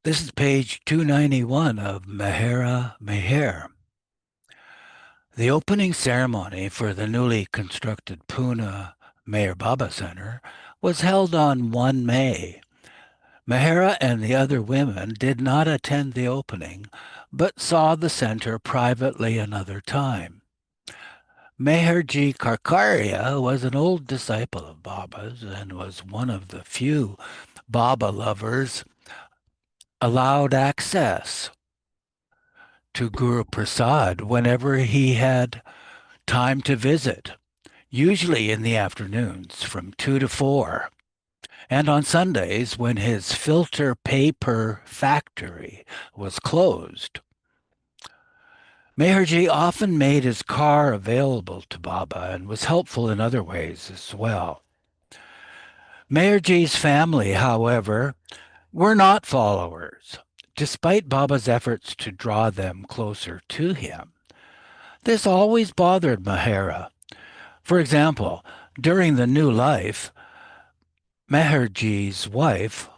This is page 291 of Mehera-Meher. The opening ceremony for the newly constructed Pune Meher Baba Center was held on 1 May. Mehera and the other women did not attend the opening, but saw the center privately another time. Meherji Karkaria was an old disciple of Baba's and was one of the few Baba lovers allowed access to Guru Prasad whenever he had time to visit, usually in the afternoons from 2 to 4, and on Sundays when his filter paper factory was closed. Meherji often made his car available to Baba and was helpful in other ways as well. Meherji's family, however, were not followers, despite Baba's efforts to draw them closer to him. This always bothered Mehera. For example, during the new life, Meherji's wife,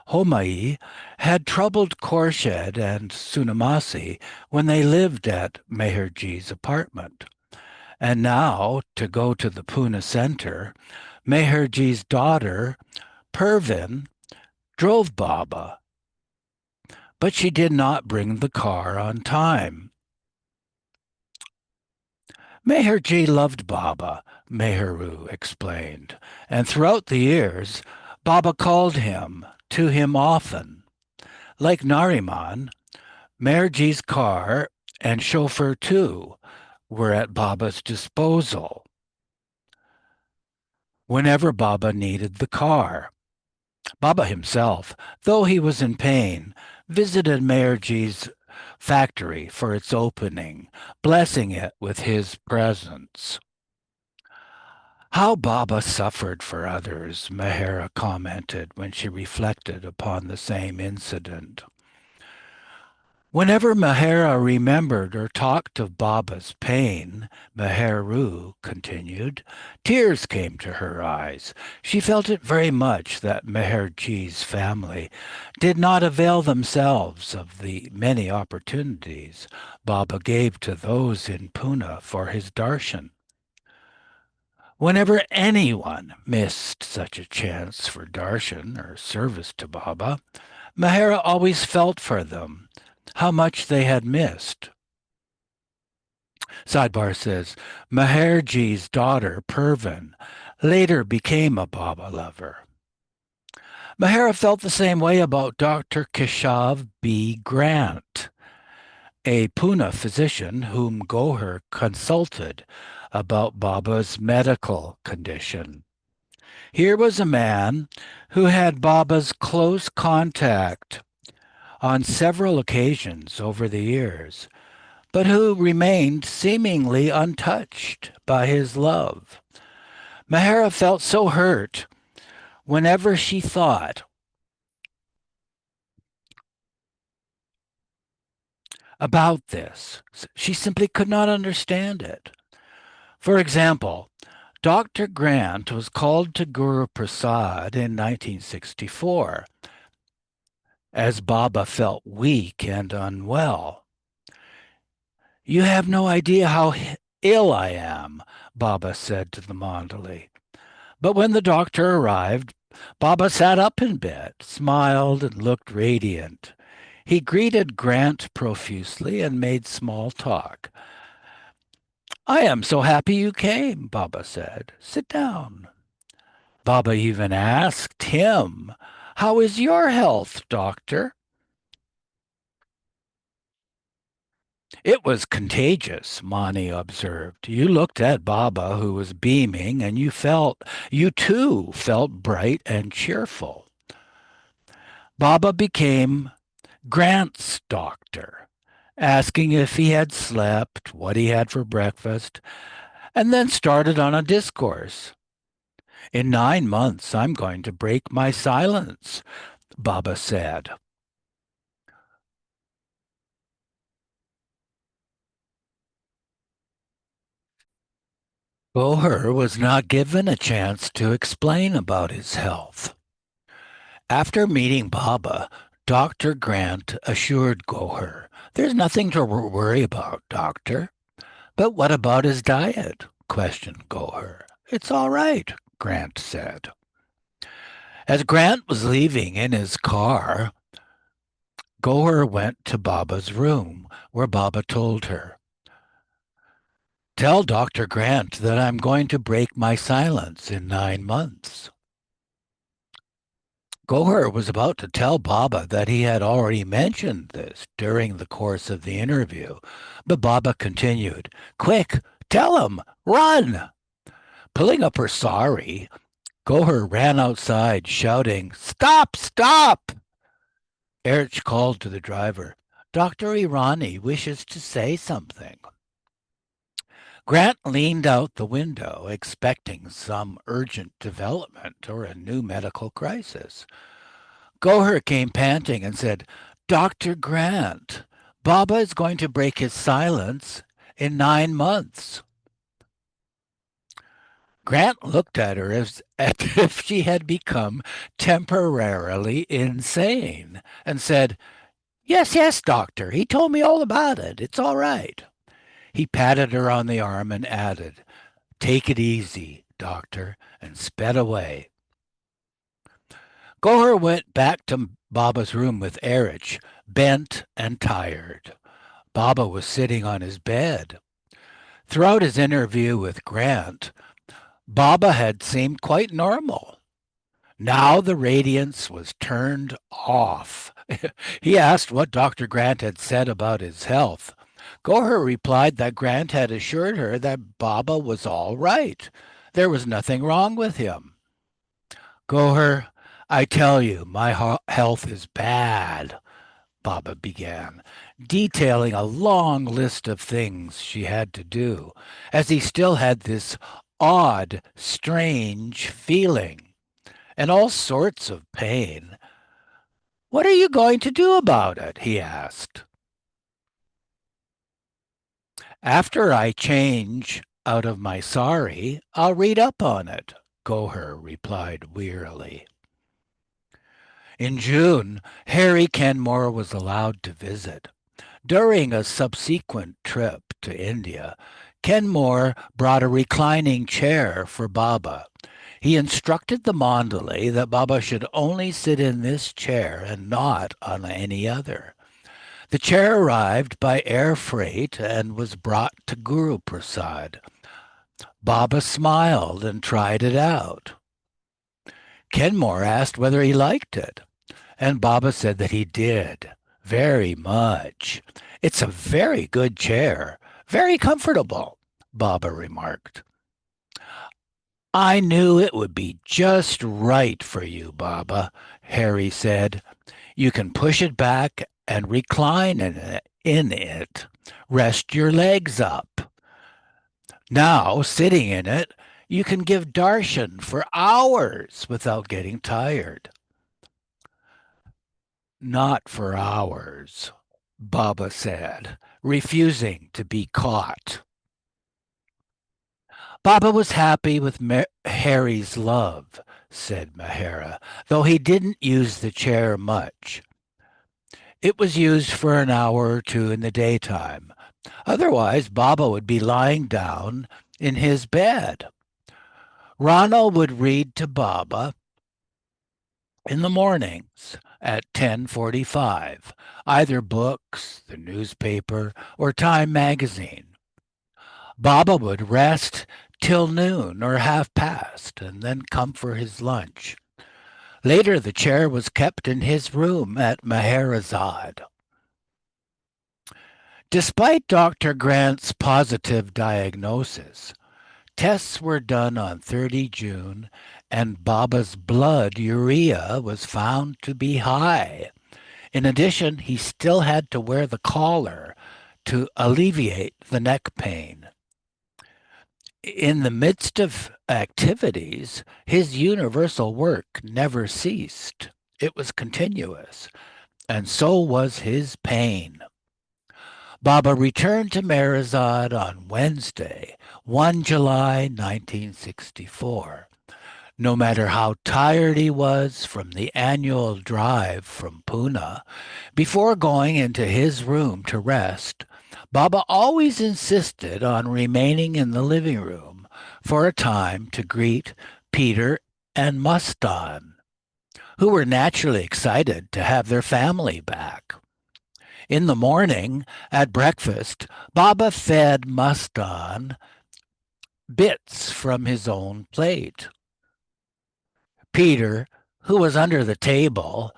Homai, had troubled Khorshid and Sunamasi when they lived at Meherji's apartment. And now, to go to the Pune center, Meherji's daughter, Pervin, drove Baba, but she did not bring the car on time. Meherji loved Baba, Meheru explained, and throughout the years, Baba called him to him often. Like Nariman, Meherji's car and chauffeur too were at Baba's disposal whenever Baba needed the car. Baba himself, though he was in pain, visited Meherji's factory for its opening, blessing it with his presence. How Baba suffered for others, Mehera commented when she reflected upon the same incident. Whenever Mehera remembered or talked of Baba's pain, Meheru continued, tears came to her eyes. She felt it very much that Meherji's family did not avail themselves of the many opportunities Baba gave to those in Pune for his darshan. Whenever anyone missed such a chance for darshan or service to Baba, Mehera always felt for them how much they had missed. Sidebar says, Meherji's daughter, Pervin, later became a Baba lover. Mehera felt the same way about Dr. Keshav B. Grant, a Pune physician whom Gohar consulted about Baba's medical condition. Here was a man who had Baba's close contact on several occasions over the years, but who remained seemingly untouched by his love. Mehera felt so hurt whenever she thought about this. She simply could not understand it. For example, Dr. Grant was called to Guru Prasad in 1964 as Baba felt weak and unwell. You have no idea how ill I am, Baba said to the Mandali. But when the doctor arrived, Baba sat up in bed, smiled, and looked radiant. He greeted Grant profusely and made small talk. I am so happy you came, Baba said. Sit down. Baba even asked him, how is your health, doctor? It was contagious, Mani observed. You looked at Baba, who was beaming, and you too felt bright and cheerful. Baba became Grant's doctor, asking if he had slept, what he had for breakfast, and then started on a discourse. In 9 months, I'm going to break my silence, Baba said. Boher was not given a chance to explain about his health. After meeting Baba, Dr. Grant assured Goher, "There's nothing to worry about, Doctor." "But what about his diet?" questioned Goher. "It's all right," Grant said. As Grant was leaving in his car, Goher went to Baba's room, where Baba told her, "Tell Dr. Grant that I'm going to break my silence in 9 months." Goher was about to tell Baba that he had already mentioned this during the course of the interview, but Baba continued, "Quick, tell him! Run!" Pulling up her sari, Goher ran outside, shouting, "Stop! Stop!" Erich called to the driver, "Dr. Irani wishes to say something." Grant leaned out the window, expecting some urgent development or a new medical crisis. Goher came panting and said, "Dr. Grant, Baba is going to break his silence in 9 months." Grant looked at her as if she had become temporarily insane and said, "Yes, yes, doctor. He told me all about it. It's all right." He patted her on the arm and added, "Take it easy, doctor," and sped away. Goher went back to Baba's room with Erich, bent and tired. Baba was sitting on his bed. Throughout his interview with Grant, Baba had seemed quite normal. Now the radiance was turned off. He asked what Dr. Grant had said about his health. Goher replied that Grant had assured her that Baba was all right. There was nothing wrong with him. "Goher, I tell you, my health is bad," Baba began, detailing a long list of things she had to do, as he still had this odd, strange feeling and all sorts of pain. "What are you going to do about it?" he asked. "After I change out of my sari, I'll read up on it," Goher replied wearily. In June, Harry Kenmore was allowed to visit. During a subsequent trip to India, Kenmore brought a reclining chair for Baba. He instructed the Mandalay that Baba should only sit in this chair and not on any other. The chair arrived by air freight and was brought to Guru Prasad. Baba smiled and tried it out. Kenmore asked whether he liked it, and Baba said that he did, very much. "It's a very good chair, very comfortable," Baba remarked. "I knew it would be just right for you, Baba," Harry said. "You can push it back and recline in it. Rest your legs up. Now, sitting in it, you can give darshan for hours without getting tired." "Not for hours," Baba said, refusing to be caught. "Baba was happy with Harry's love," said Mehera, "though he didn't use the chair much. It was used for an hour or two in the daytime. Otherwise, Baba would be lying down in his bed. Ronald would read to Baba in the mornings at 10:45, either books, the newspaper, or Time magazine. Baba would rest till noon or half past and then come for his lunch. Later, the chair was kept in his room at Meherazad. Despite Dr. Grant's positive diagnosis, tests were done on 30 June and Baba's blood urea was found to be high. In addition, he still had to wear the collar to alleviate the neck pain. In the midst of activities, his universal work never ceased. It was continuous, and so was his pain. Baba returned to Meherazad on Wednesday, 1 July 1964. No matter how tired he was from the annual drive from Pune, before going into his room to rest, Baba always insisted on remaining in the living room for a time to greet Peter and Mustan, who were naturally excited to have their family back. In the morning, at breakfast, Baba fed Mustan bits from his own plate. Peter, who was under the table,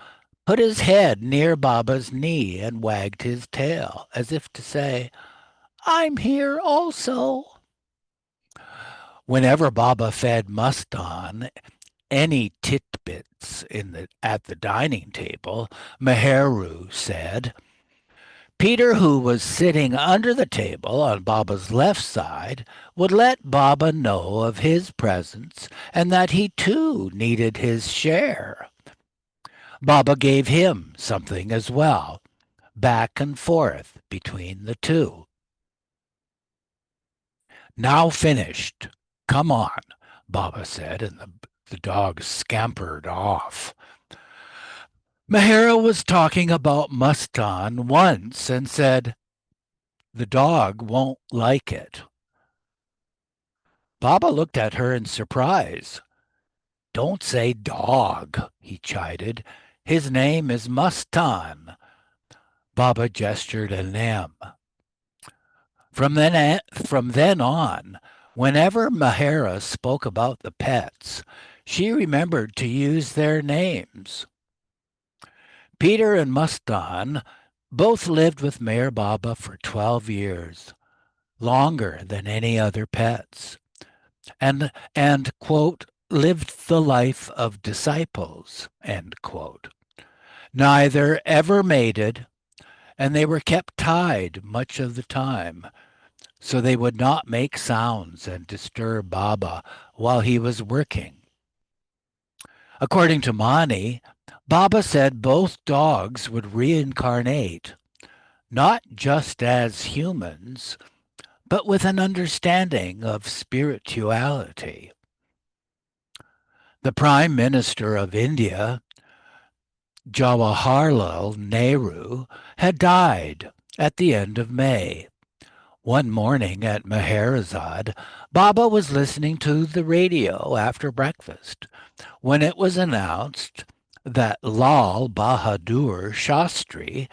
put his head near Baba's knee and wagged his tail, as if to say, I'm here also. Whenever Baba fed Mustan any titbits at the dining table, Meheru said, Peter, who was sitting under the table on Baba's left side, would let Baba know of his presence and that he too needed his share. Baba gave him something as well, back and forth between the two. Now finished. Come on, Baba said, and the dog scampered off. Mehera was talking about Mustan once and said, the dog won't like it. Baba looked at her in surprise. Don't say dog, he chided. His name is Mustan. Baba gestured an M. From then on, whenever Mehera spoke about the pets, she remembered to use their names. Peter and Mustan both lived with Meher Baba for 12 years, longer than any other pets, and quote, lived the life of disciples, end quote. Neither ever mated, and they were kept tied much of the time, so they would not make sounds and disturb Baba while he was working. According to Mani, Baba said both dogs would reincarnate, not just as humans, but with an understanding of spirituality. The Prime Minister of India, Jawaharlal Nehru, had died at the end of May. One morning at Meherazad, Baba was listening to the radio after breakfast when it was announced that Lal Bahadur Shastri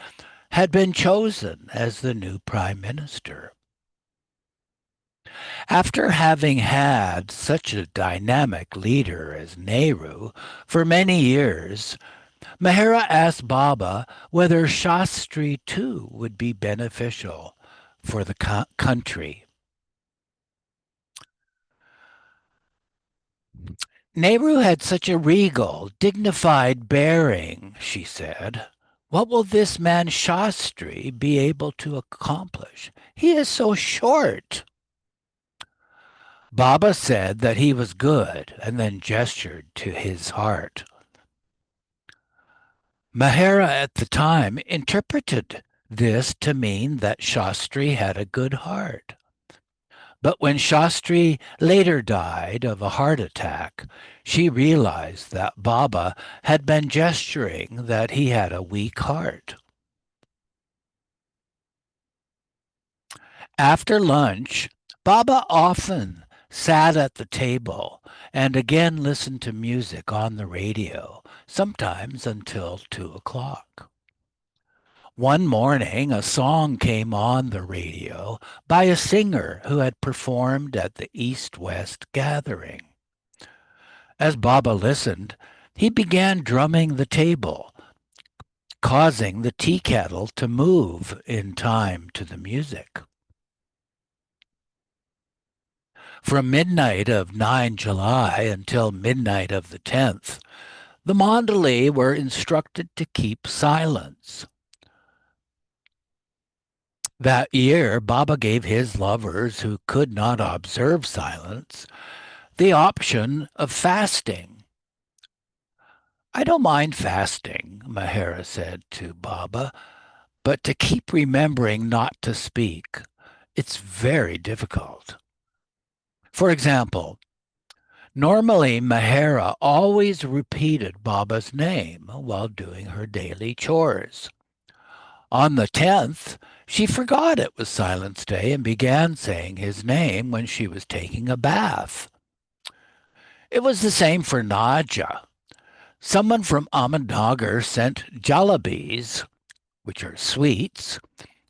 had been chosen as the new prime minister. After having had such a dynamic leader as Nehru for many years, Mehera asked Baba whether Shastri too would be beneficial for the country. Nehru had such a regal, dignified bearing, she said. What will this man Shastri be able to accomplish? He is so short. Baba said that he was good and then gestured to his heart. Mehera at the time interpreted this to mean that Shastri had a good heart. But when Shastri later died of a heart attack, she realized that Baba had been gesturing that he had a weak heart. After lunch, Baba often sat at the table and again listened to music on the radio, sometimes until 2 o'clock. One morning, a song came on the radio by a singer who had performed at the East-West gathering. As Baba listened, he began drumming the table, causing the tea kettle to move in time to the music. From midnight of 9 July until midnight of the 10th, the Mandali were instructed to keep silence. That year, Baba gave his lovers who could not observe silence the option of fasting. I don't mind fasting, Mehera said to Baba, but to keep remembering not to speak, it's very difficult. For example, Normally, Mehera always repeated Baba's name while doing her daily chores. On the 10th, she forgot it was Silence Day and began saying his name when she was taking a bath. It was the same for Nadja. Someone from Ahmednagar sent jalabis, which are sweets,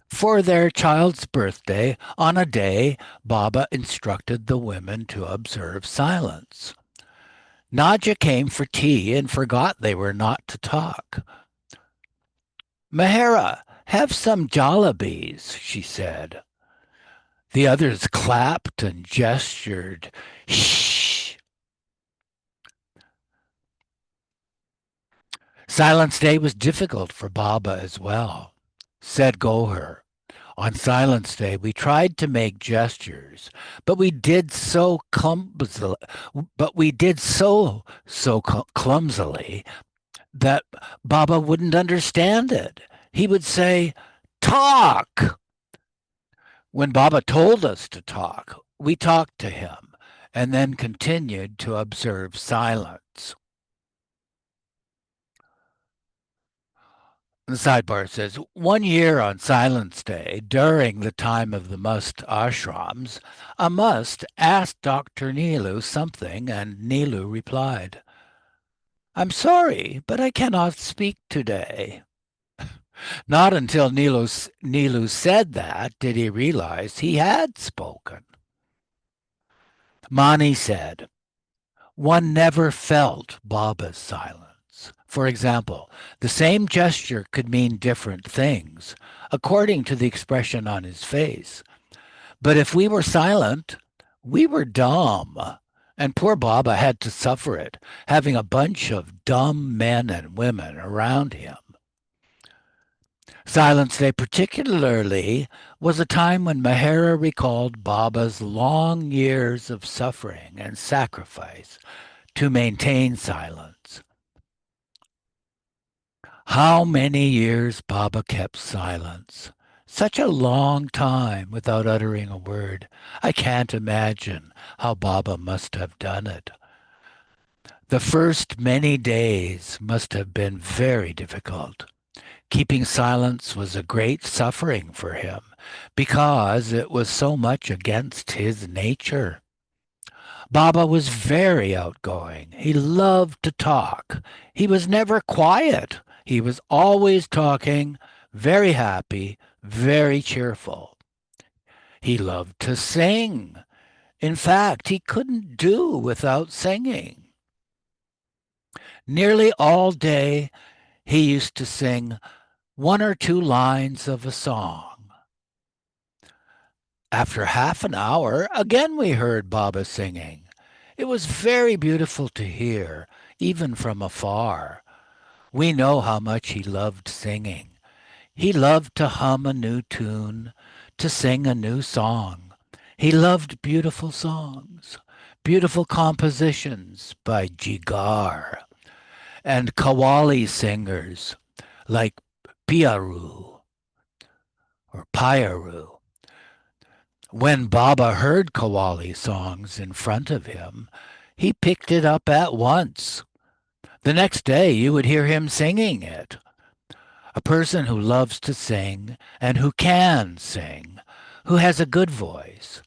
for their child's birthday on a day Baba instructed the women to observe silence. Nadja came for tea and forgot they were not to talk. Mehera, have some jalabis, she said. The others clapped and gestured. Shh. Silence Day was difficult for Baba as well, said Goher. On Silence Day, we tried to make gestures, but we did so clumsily, clumsily that Baba wouldn't understand it. He would say, "Talk." When Baba told us to talk, we talked to him and then continued to observe silence. The sidebar says 1 year on Silence Day, during the time of the Must ashrams, a Must asked Dr. Nilu something, and Nilu replied, "I'm sorry, but I cannot speak today." Not until Nilu said that did he realize he had spoken. Mani said, "One never felt Baba's silence. For example, the same gesture could mean different things, according to the expression on his face. But if we were silent, we were dumb. And poor Baba had to suffer it, having a bunch of dumb men and women around him. Silence Day particularly was a time when Mehera recalled Baba's long years of suffering and sacrifice to maintain silence. How many years Baba kept silence. Such a long time without uttering a word. I can't imagine how Baba must have done it. The first many days must have been very difficult. Keeping silence was a great suffering for him because it was so much against his nature. Baba was very outgoing. He loved to talk. He was never quiet. He was always talking, very happy, very cheerful. He loved to sing. In fact, he couldn't do without singing. Nearly all day, he used to sing one or two lines of a song. After half an hour, again we heard Baba singing. It was very beautiful to hear, even from afar. We know how much he loved singing. He loved to hum a new tune, to sing a new song. He loved beautiful songs, beautiful compositions by Jigar, and Qawwali singers like Piaru or Pyaru. When Baba heard Qawwali songs in front of him, he picked it up at once. The next day you would hear him singing it. A person who loves to sing and who can sing, who has a good voice.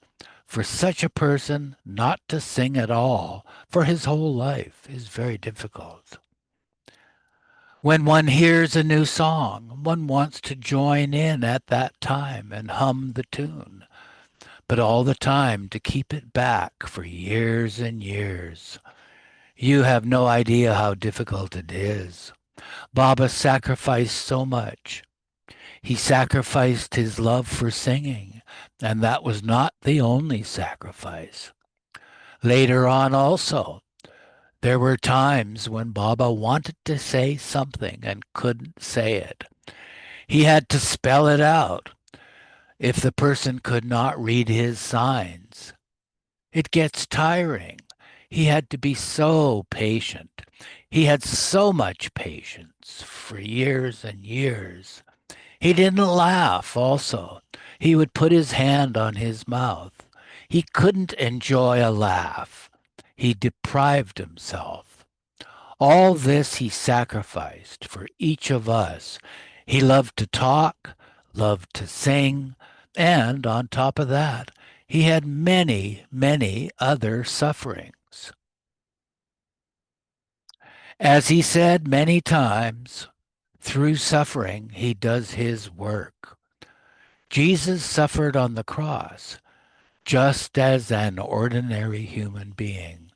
For such a person not to sing at all for his whole life is very difficult. When one hears a new song, one wants to join in at that time and hum the tune, but all the time to keep it back for years and years. You have no idea how difficult it is. Baba sacrificed so much. He sacrificed his love for singing, and that was not the only sacrifice. Later on also, there were times when Baba wanted to say something and couldn't say it. He had to spell it out if the person could not read his signs. It gets tiring. He had to be so patient. He had so much patience for years and years. He didn't laugh also. He would put his hand on his mouth. He couldn't enjoy a laugh. he deprived himself. All this he sacrificed for each of us. He loved to talk, loved to sing, and on top of that, he had many, many other sufferings. As he said many times, through suffering, he does his work. Jesus suffered on the cross just as an ordinary human being.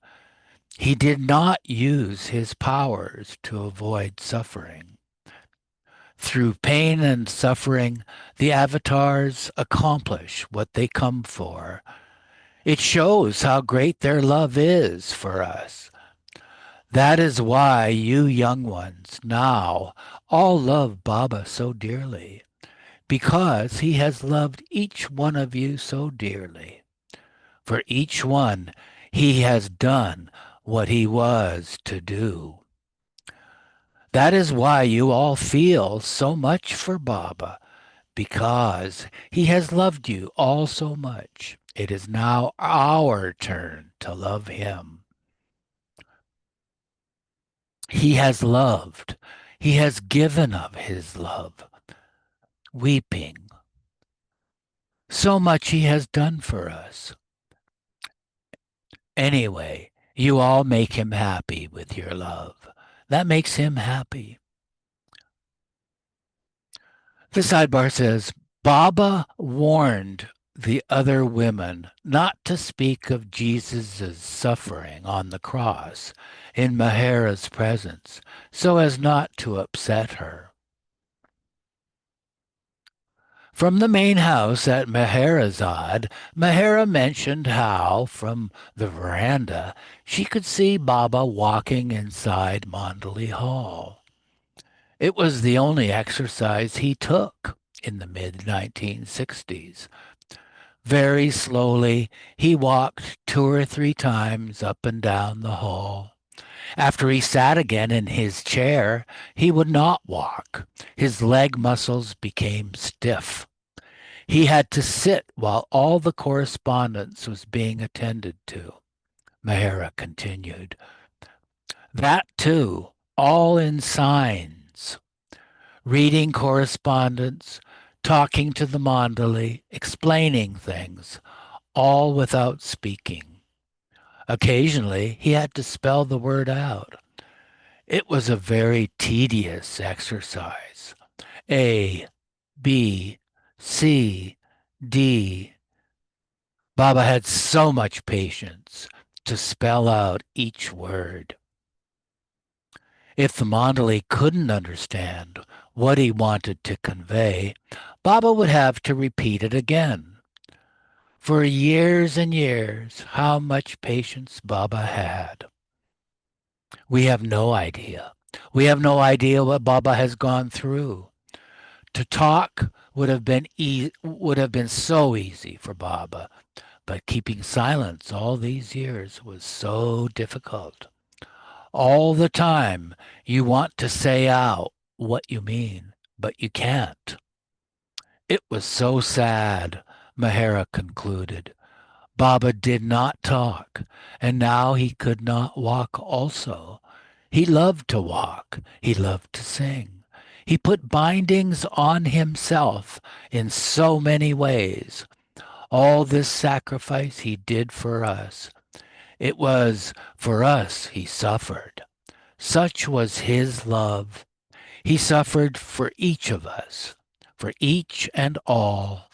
He did not use his powers to avoid suffering. Through pain and suffering, the avatars accomplish what they come for. It shows how great their love is for us. That is why you young ones now all love Baba so dearly, because he has loved each one of you so dearly. For each one, he has done what he was to do. That is why you all feel so much for Baba, because he has loved you all so much. It is now our turn to love him. He has loved. He has given of his love, weeping. So much he has done for us. Anyway, you all make him happy with your love. That makes him happy. The sidebar says Baba warned the other women not to speak of Jesus' suffering on the cross in Mehera's presence so as not to upset her. From the main house at Meherazad, Mehera mentioned how, from the veranda, she could see Baba walking inside Mandali Hall. It was the only exercise he took in the mid-1960s. Very slowly, he walked 2 or 3 times up and down the hall. After he sat again in his chair, he would not walk. His leg muscles became stiff. He had to sit while all the correspondence was being attended to. Mehera continued. That too, all in signs. Reading correspondence, talking to the Mandali, explaining things, all without speaking. Occasionally, he had to spell the word out. It was a very tedious exercise. A, B, C, D. Baba had so much patience to spell out each word. If the Mandali couldn't understand what he wanted to convey, Baba would have to repeat it again. For years and years, how much patience Baba had. We have no idea. We have no idea what Baba has gone through. To talk would have been so easy for Baba, but keeping silence all these years was so difficult. All the time you want to say out what you mean, but you can't. It was so sad, Mehera concluded. Baba did not talk, and now he could not walk also. He loved to walk. He loved to sing. He put bindings on himself in so many ways. All this sacrifice he did for us. It was for us he suffered. Such was his love. He suffered for each of us, for each and all.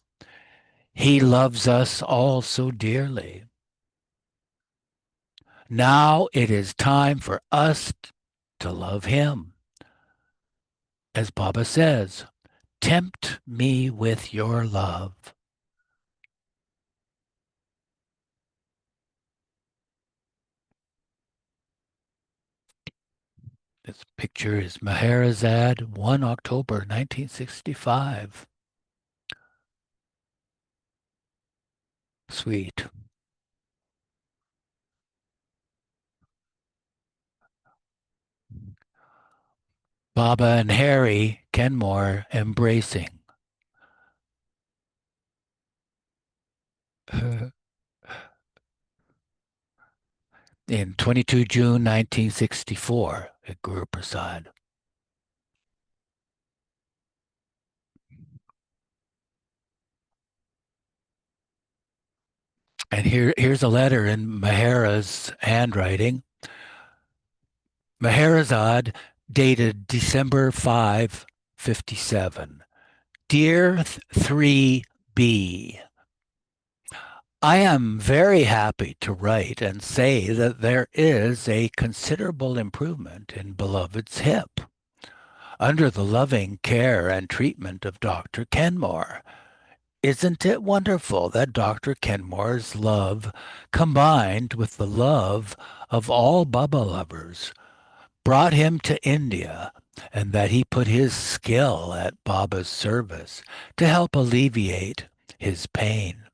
He loves us all so dearly. Now it is time for us to love him. As Baba says, tempt me with your love. This picture is Mehera-Meher, 1 October 1965. Sweet. Baba and Harry Kenmore embracing. in 22 June 1964 at Guru Prasad. And here's a letter in Mehera's handwriting. Meherazad, dated December 5, 57. Dear 3B, I am very happy to write and say that there is a considerable improvement in Beloved's hip under the loving care and treatment of Dr. Kenmore. Isn't it wonderful that Dr. Kenmore's love, combined with the love of all Baba lovers, brought him to India, and that he put his skill at Baba's service to help alleviate his pain?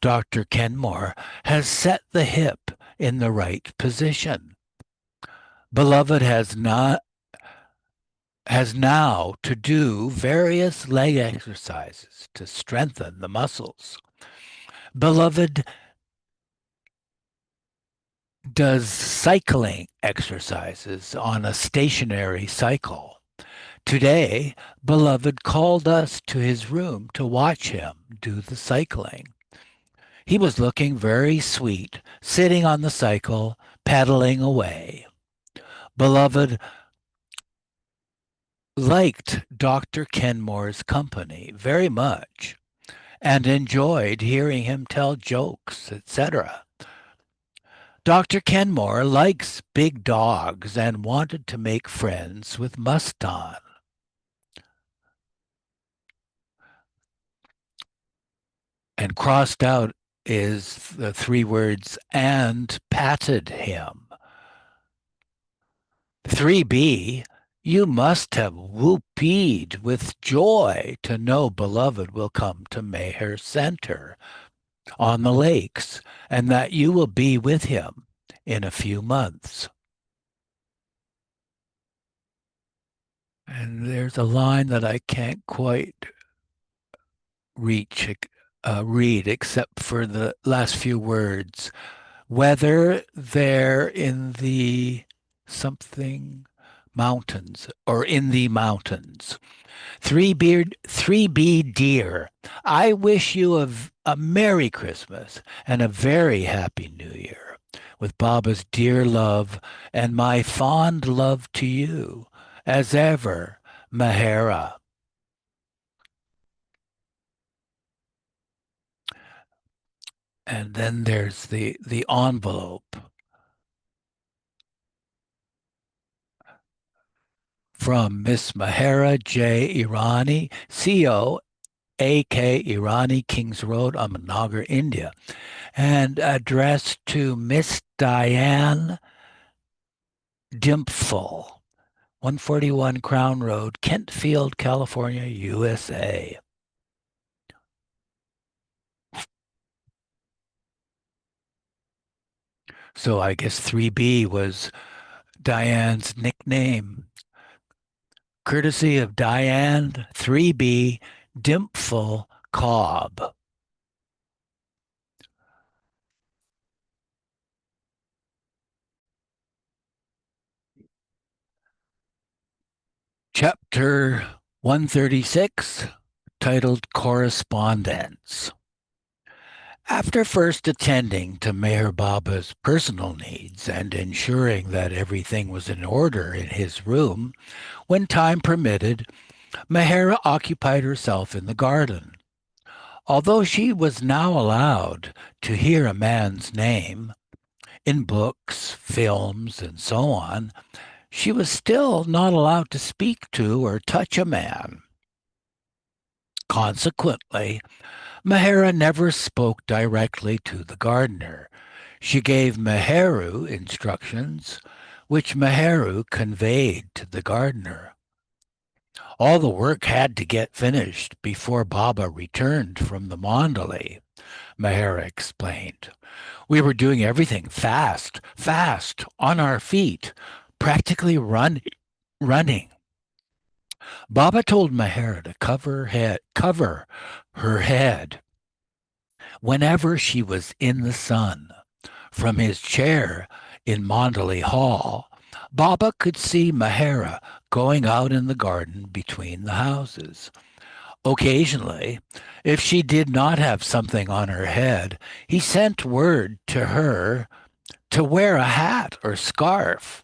Dr. Kenmore has set the hip in the right position. Beloved has now to do various leg exercises to strengthen the muscles. Beloved does cycling exercises on a stationary cycle. Today, Beloved called us to his room to watch him do the cycling. He was looking very sweet, sitting on the cycle, pedaling away. Beloved liked Dr. Kenmore's company very much and enjoyed hearing him tell jokes, etc. Dr. Kenmore likes big dogs and wanted to make friends with Mustan. And crossed out is the three words, and patted him. 3B, you must have whoopied with joy to know Beloved will come to Meher Center on the lakes and that you will be with him in a few months. And there's a line that I can't quite read except for the last few words. Whether they're in the something mountains or in the mountains. 3B dear, I wish you a Merry Christmas and a very Happy New Year with Baba's dear love and my fond love to you, as ever, Mehera. And then there's the envelope from Miss Mehera J. Irani, CO, A.K. Irani, Kings Road, Ahmednagar, India, and addressed to Miss Diane Dimpful, 141 Crown Road, Kentfield, California, USA. So I guess 3B was Diane's nickname. Courtesy of Diane 3B Dimpful Cobb. Chapter 136, titled Correspondence. After first attending to Meher Baba's personal needs and ensuring that everything was in order in his room, when time permitted, Mehera occupied herself in the garden. Although she was now allowed to hear a man's name in books, films, and so on, she was still not allowed to speak to or touch a man. Consequently, Mehera never spoke directly to the gardener. She gave Meheru instructions, which Meheru conveyed to the gardener. All the work had to get finished before Baba returned from the Mandali, Mehera explained. We were doing everything fast, on our feet, practically running. Baba told Mehera to cover her head whenever she was in the sun. From his chair, in Mondley Hall, Baba could see Mehera going out in the garden between the houses. Occasionally, if she did not have something on her head, he sent word to her to wear a hat or scarf.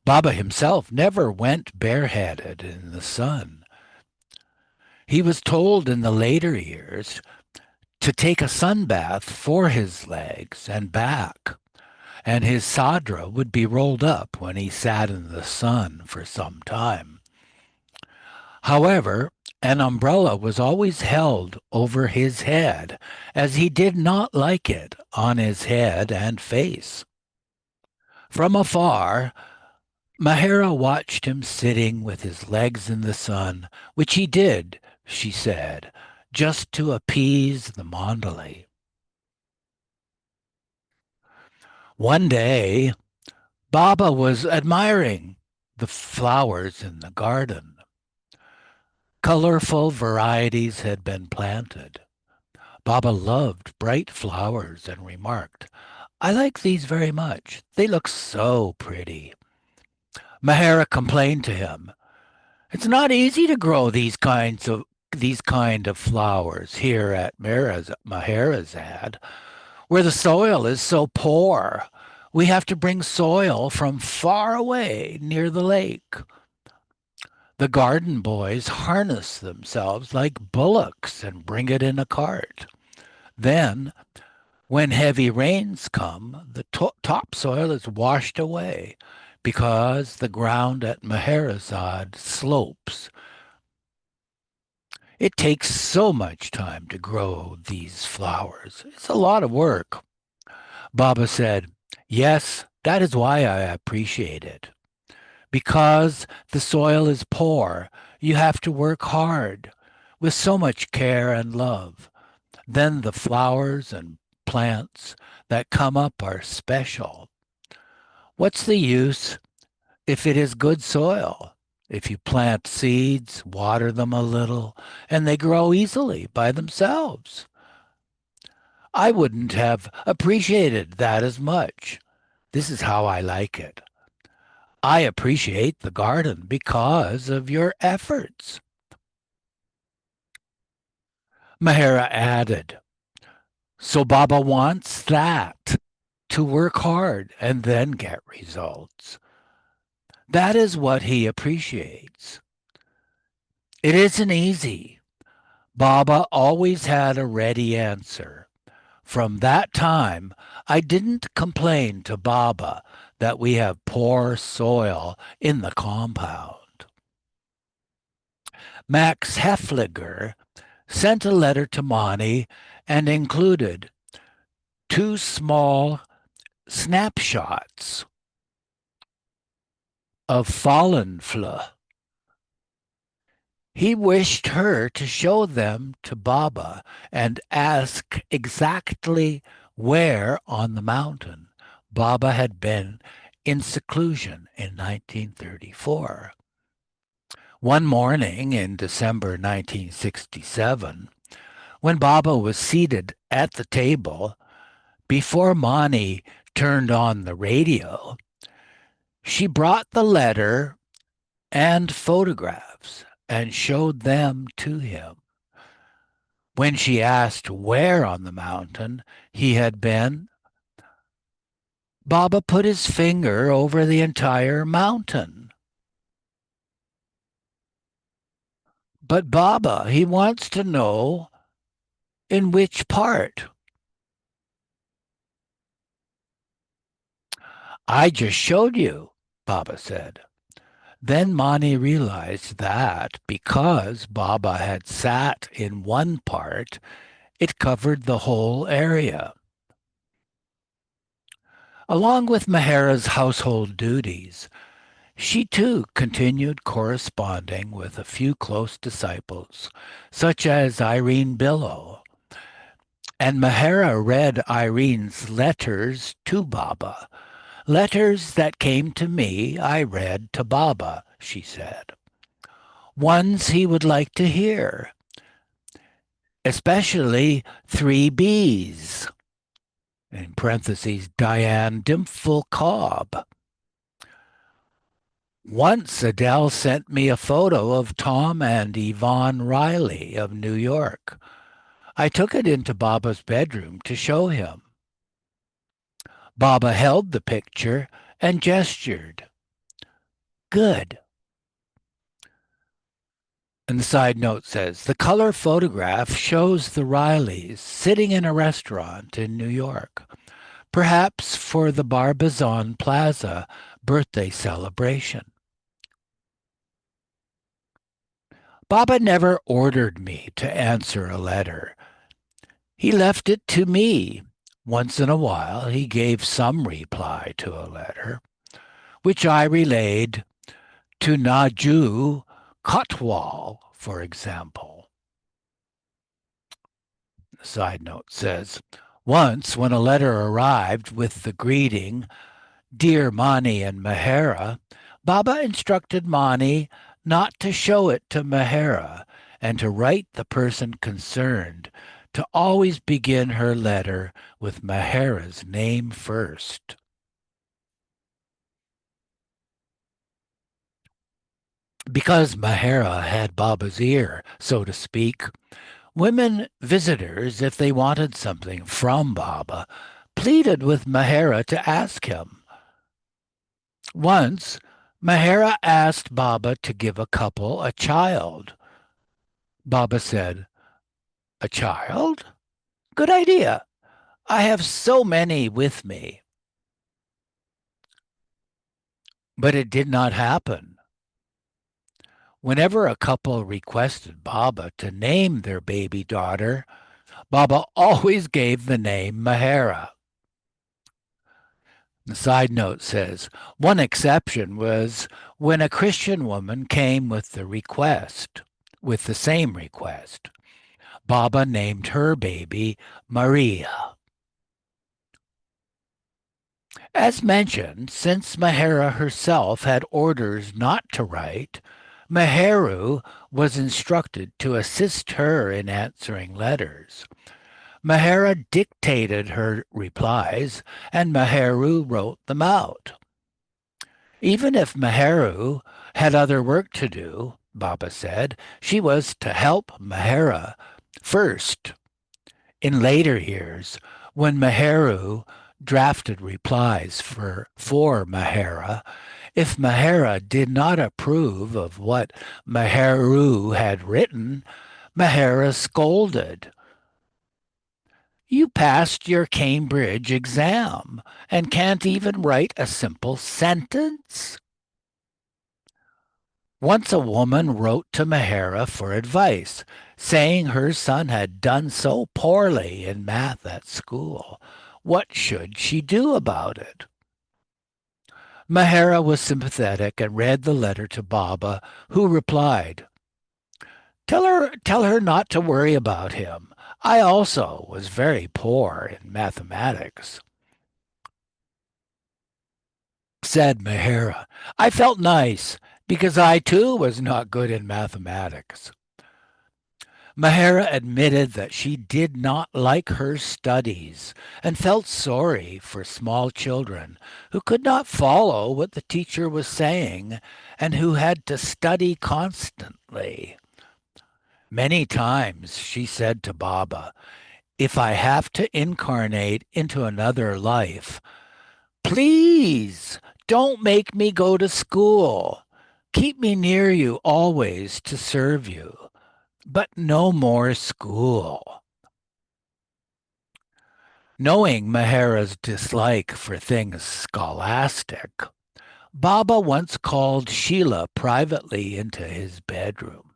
Baba himself never went bareheaded in the sun. He was told in the later years to take a sunbath for his legs and back, and his sadra would be rolled up when he sat in the sun for some time. However, an umbrella was always held over his head, as he did not like it on his head and face. From afar, Mehera watched him sitting with his legs in the sun, which he did, she said, just to appease the Mandalay. One day, Baba was admiring the flowers in the garden. Colorful varieties had been planted. Baba loved bright flowers and remarked, "I like these very much. They look so pretty." Mehera complained to him, "It's not easy to grow these kind of flowers here at Meherazad, where the soil is so poor. We have to bring soil from far away near the lake." The garden boys harness themselves like bullocks and bring it in a cart. Then, when heavy rains come, the topsoil is washed away because the ground at Meherazad slopes. It takes so much time to grow these flowers. It's a lot of work. Baba said, "Yes, that is why I appreciate it. Because the soil is poor, you have to work hard with so much care and love. Then the flowers and plants that come up are special. What's the use if it is good soil? If you plant seeds, water them a little, and they grow easily by themselves. I wouldn't have appreciated that as much. This is how I like it. I appreciate the garden because of your efforts." Mehera added, "So Baba wants that, to work hard and then get results. That is what he appreciates. It isn't easy." Baba always had a ready answer. From that time, I didn't complain to Baba that we have poor soil in the compound. Max Hefliger sent a letter to Monty and included two small snapshots of Fallenfluh. He wished her to show them to Baba and ask exactly where on the mountain Baba had been in seclusion in 1934. One morning in December 1967, when Baba was seated at the table, before Mani turned on the radio, she brought the letter and photographs and showed them to him. When she asked where on the mountain he had been, Baba put his finger over the entire mountain. But Baba, he wants to know in which part. "I just showed you," Baba said. Then Mani realized that because Baba had sat in one part, it covered the whole area. Along with Mehera's household duties, she too continued corresponding with a few close disciples, such as Irene Billow. And Mehera read Irene's letters to Baba. "Letters that came to me, I read to Baba," she said. "Ones he would like to hear, especially 3B's. in parentheses, Diane Dimple Cobb. Once Adele sent me a photo of Tom and Yvonne Riley of New York. I took it into Baba's bedroom to show him. Baba held the picture and gestured. Good. And the side note says the color photograph shows the Rileys sitting in a restaurant in New York, perhaps for the Barbizon Plaza birthday celebration. Baba never ordered me to answer a letter. He left it to me. Once in a while, he gave some reply to a letter, which I relayed to Naju Kotwal, for example. The side note says, once when a letter arrived with the greeting, Dear Mani and Mehera, Baba instructed Mani not to show it to Mehera and to write the person concerned, to always begin her letter with Mehera's name first. Because Mehera had Baba's ear, so to speak, women visitors, if they wanted something from Baba, pleaded with Mehera to ask him. Once, Mehera asked Baba to give a couple a child. Baba said, A child? Good idea. I have so many with me. But it did not happen. Whenever a couple requested Baba to name their baby daughter, Baba always gave the name Mehera. The side note says one exception was when a Christian woman came with the same request. Baba named her baby Maria. As mentioned, since Mehera herself had orders not to write, Meheru was instructed to assist her in answering letters. Mehera dictated her replies, and Meheru wrote them out. Even if Meheru had other work to do, Baba said, she was to help Mehera first. In later years, when Meheru drafted replies for Mehera, if Mehera did not approve of what Meheru had written, Mehera scolded. You passed your Cambridge exam and can't even write a simple sentence? Once a woman wrote to Mehera for advice, saying her son had done so poorly in math at school. What should she do about it? Mehera was sympathetic and read the letter to Baba, who replied, Tell her not to worry about him. I also was very poor in mathematics. Said Mehera. I felt nice because I too was not good in mathematics. Mehera admitted that she did not like her studies and felt sorry for small children who could not follow what the teacher was saying and who had to study constantly. Many times she said to Baba, If I have to incarnate into another life, please don't make me go to school. Keep me near you always to serve you, but no more school. Knowing Mehera's dislike for things scholastic, Baba once called Sheila privately into his bedroom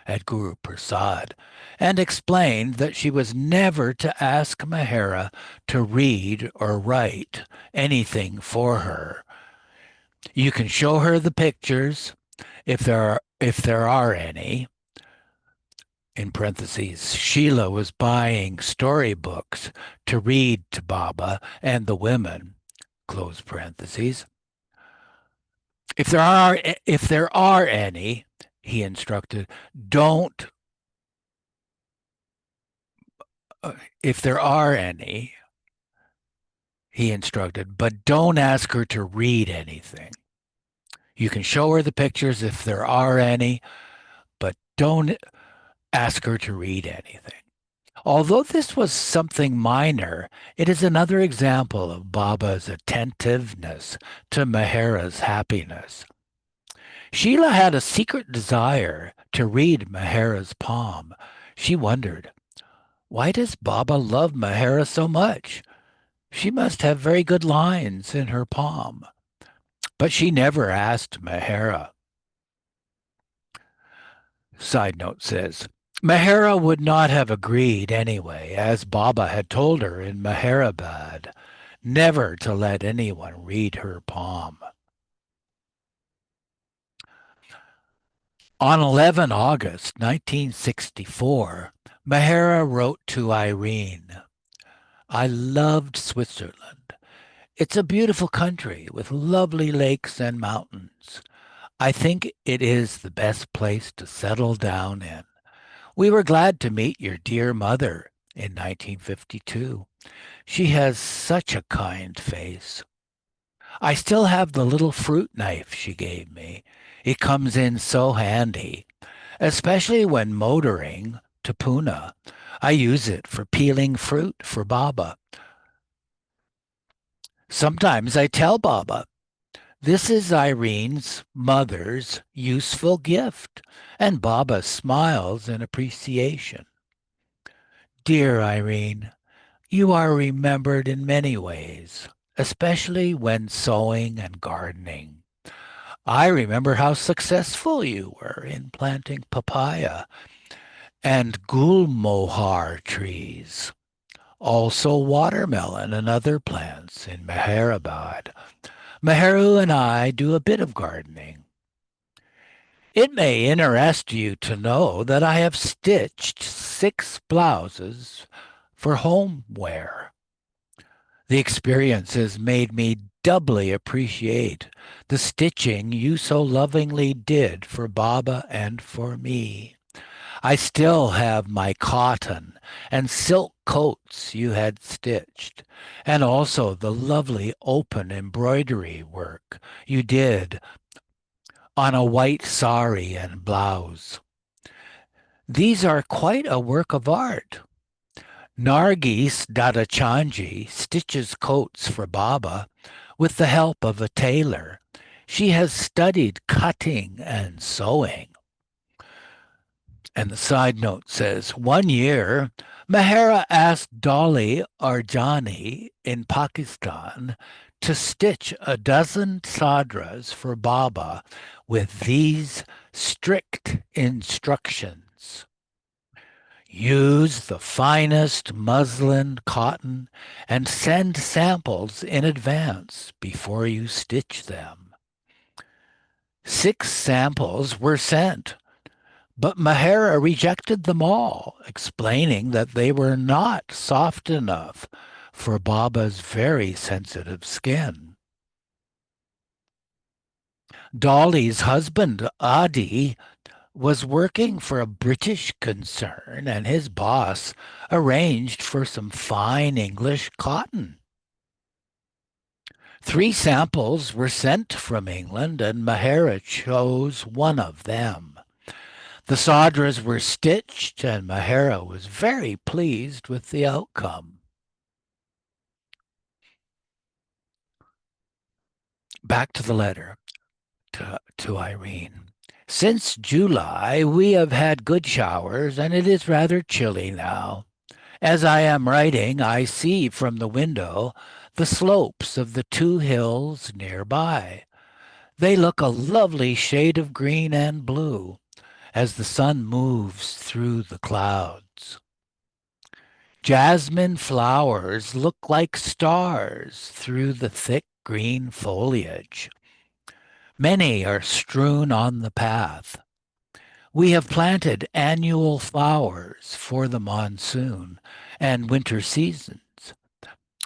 at Guru Prasad and explained that she was never to ask Mehera to read or write anything for her. You can show her the pictures if there are any. In parentheses, Sheila was buying storybooks to read to Baba and the women, close parentheses. If there are any, he instructed, don't if there are any, he instructed, but don't ask her to read anything. You can show her the pictures if there are any, but don't ask her to read anything. Although this was something minor, it is another example of Baba's attentiveness to Mehera's happiness. Sheila had a secret desire to read Mehera's palm. She wondered, why does Baba love Mehera so much? She must have very good lines in her palm. But she never asked Mehera. Side note says, Mehera would not have agreed anyway, as Baba had told her in Meherabad, never to let anyone read her palm. On 11 August 1964, Mehera wrote to Irene, I loved Switzerland. It's a beautiful country with lovely lakes and mountains. I think it is the best place to settle down in. We were glad to meet your dear mother in 1952. She has such a kind face. I still have the little fruit knife she gave me. It comes in so handy, especially when motoring to Pune. I use it for peeling fruit for Baba. Sometimes I tell Baba, this is Irene's mother's useful gift, and Baba smiles in appreciation. Dear Irene, you are remembered in many ways, especially when sewing and gardening. I remember how successful you were in planting papaya and gulmohar trees, also watermelon and other plants in Meherabad. Meheru and I do a bit of gardening. It may interest you to know that I have stitched 6 blouses for home wear. The experience has made me doubly appreciate the stitching you so lovingly did for Baba and for me. I still have my cotton and silk coats you had stitched, and also the lovely open embroidery work you did on a white sari and blouse. These are quite a work of art. Nargis Dadachanji stitches coats for Baba with the help of a tailor. She has studied cutting and sewing. And the side note says, one year, Mehera asked Dolly Arjani in Pakistan to stitch a dozen sadras for Baba with these strict instructions. Use the finest muslin cotton and send samples in advance before you stitch them. 6 samples were sent, but Mehera rejected them all, explaining that they were not soft enough for Baba's very sensitive skin. Dolly's husband, Adi, was working for a British concern, and his boss arranged for some fine English cotton. 3 samples were sent from England, and Mehera chose one of them. The sadras were stitched, and Mehera was very pleased with the outcome. Back to the letter to Irene. Since July, we have had good showers, and it is rather chilly now. As I am writing, I see from the window the slopes of the 2 hills nearby. They look a lovely shade of green and blue as the sun moves through the clouds. Jasmine flowers look like stars through the thick green foliage. Many are strewn on the path. We have planted annual flowers for the monsoon and winter seasons.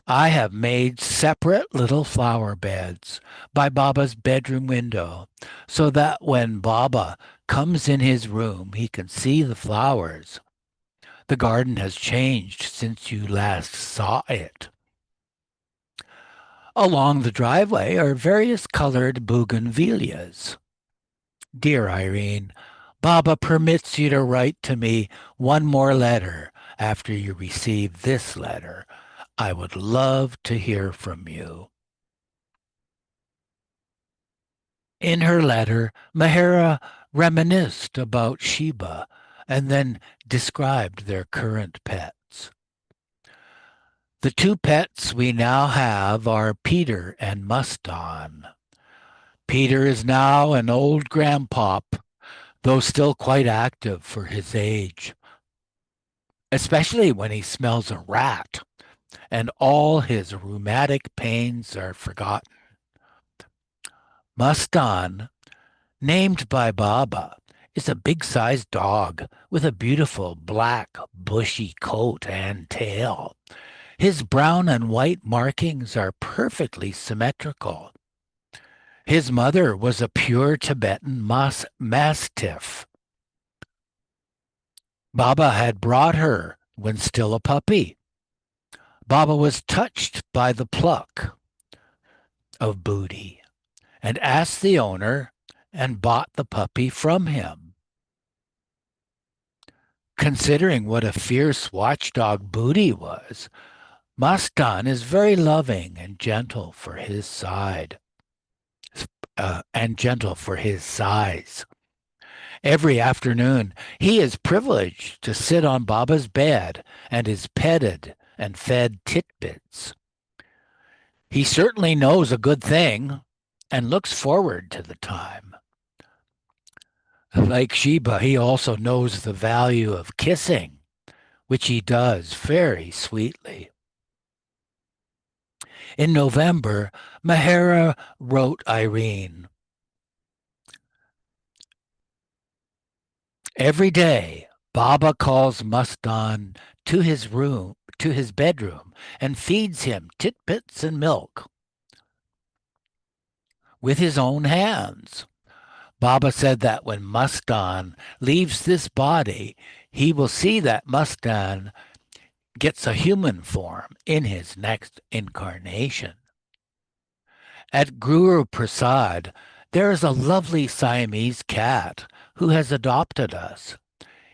I have made separate little flower beds by Baba's bedroom window so that when Baba comes in his room, he can see the flowers. The garden has changed since you last saw it. Along the driveway are various colored bougainvilleas. Dear Irene, Baba permits you to write to me one more letter after you receive this letter. I would love to hear from you. In her letter, Mehera reminisced about Sheba and then described their current pets. The two pets we now have are Peter and Muston. Peter is now an old grandpop, though still quite active for his age, especially when he smells a rat, and all his rheumatic pains are forgotten. Muston, named by Baba, is a big-sized dog with a beautiful black, bushy coat and tail. His brown and white markings are perfectly symmetrical. His mother was a pure Tibetan Mastiff. Baba had brought her when still a puppy. Baba was touched by the pluck of Booty and asked the owner and bought the puppy from him. Considering what a fierce watchdog Booty was, Mustan is very loving and gentle for his size. Every afternoon, he is privileged to sit on Baba's bed and is petted and fed titbits. He certainly knows a good thing and looks forward to the time. Like Sheba, he also knows the value of kissing, which he does very sweetly. In November, Mehera wrote Irene, every day, Baba calls Mustan to his bedroom, and feeds him titbits and milk with his own hands. Baba said that when Mustan leaves this body, he will see that Mustan gets a human form in his next incarnation. At Guru Prasad, there is a lovely Siamese cat who has adopted us.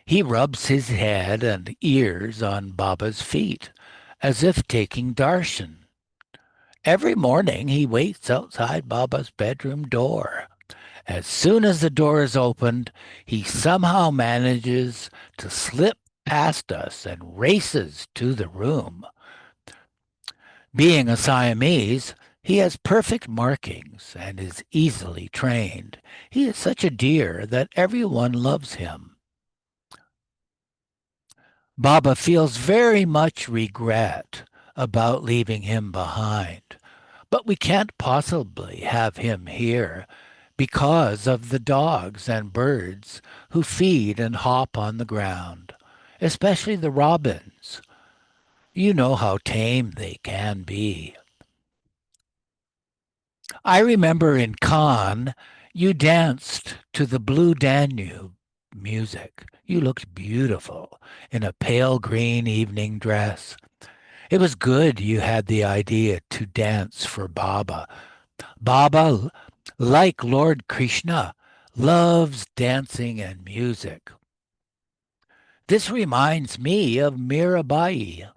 He rubs his head and ears on Baba's feet, as if taking darshan. Every morning he waits outside Baba's bedroom door. As soon as the door is opened, he somehow manages to slip past us and races to the room. Being a Siamese, he has perfect markings and is easily trained. He is such a dear that everyone loves him. Baba feels very much regret about leaving him behind, but we can't possibly have him here because of the dogs and birds who feed and hop on the ground, especially the robins. You know how tame they can be. I remember in Cannes, you danced to the Blue Danube music. You looked beautiful in a pale green evening dress. It was good you had the idea to dance for Baba. Baba, like Lord Krishna, loves dancing and music. This reminds me of Mirabai.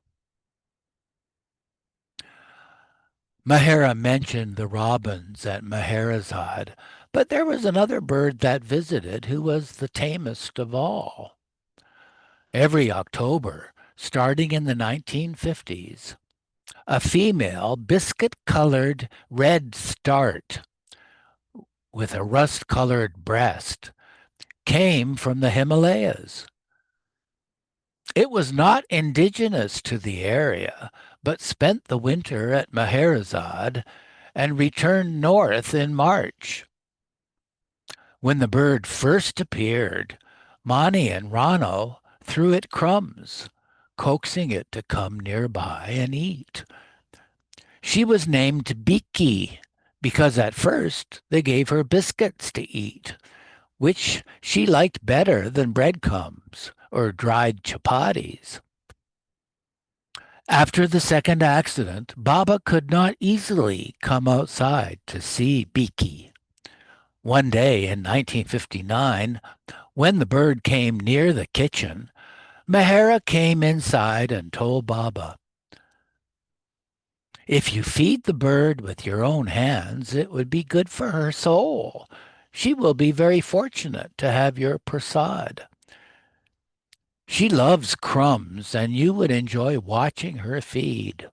Mehera mentioned the robins at Meherazad, but there was another bird that visited who was the tamest of all. Every October, starting in the 1950s, a female biscuit-colored red start with a rust-colored breast came from the Himalayas. It was not indigenous to the area, but spent the winter at Meherazad and returned north in March. When the bird first appeared, Mani and Rano threw it crumbs, coaxing it to come nearby and eat. She was named Biki because at first they gave her biscuits to eat, which she liked better than breadcrumbs or dried chapatis. After the second accident, Baba could not easily come outside to see Beaky. One day in 1959, when the bird came near the kitchen, Mehera came inside and told Baba, "If you feed the bird with your own hands, it would be good for her soul. She will be very fortunate to have your prasad. She loves crumbs, and you would enjoy watching her feed."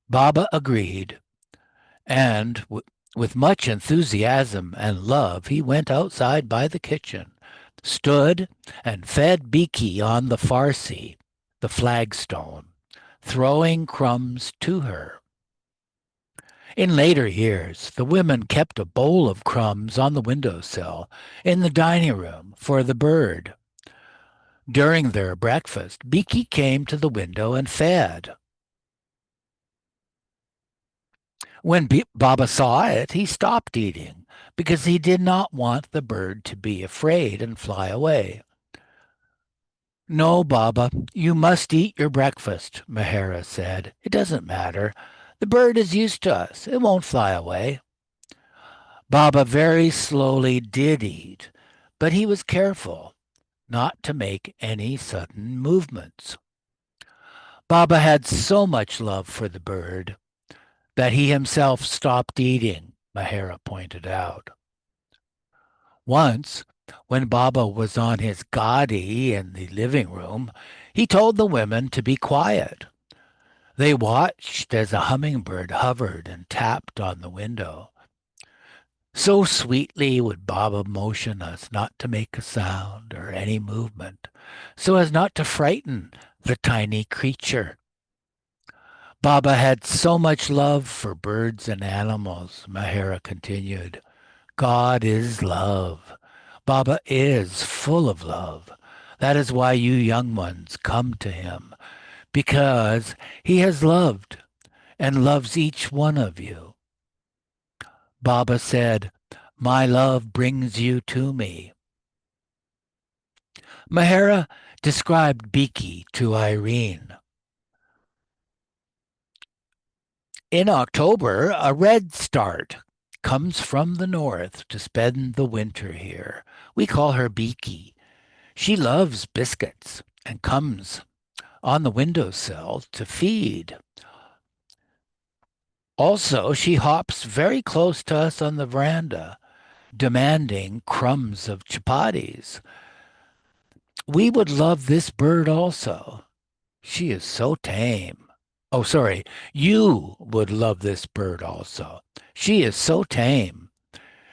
Baba agreed, and with much enthusiasm and love, he went outside by the kitchen, stood, and fed Beaky on the farsi, the flagstone, throwing crumbs to her. In later years, the women kept a bowl of crumbs on the windowsill in the dining room for the bird. During their breakfast, Beaky came to the window and fed. When Baba saw it, he stopped eating because he did not want the bird to be afraid and fly away. "No, Baba, you must eat your breakfast," Mehera said. "It doesn't matter. The bird is used to us. It won't fly away." Baba very slowly did eat, but he was careful not to make any sudden movements. Baba had so much love for the bird that he himself stopped eating, Mehera pointed out. Once, when Baba was on his gadi in the living room, he told the women to be quiet. They watched as a hummingbird hovered and tapped on the window. So sweetly would Baba motion us not to make a sound or any movement, so as not to frighten the tiny creature. Baba had so much love for birds and animals, Mehera continued. God is love. Baba is full of love. That is why you young ones come to him, because he has loved and loves each one of you. Baba said, "My love brings you to me." Mehera described Beaky to Irene. In October, a redstart comes from the north to spend the winter here. We call her Beaky. She loves biscuits and comes on the windowsill to feed. Also, she hops very close to us on the veranda, demanding crumbs of chapatis. We would love this bird also. She is so tame. Oh, sorry. You would love this bird also. She is so tame.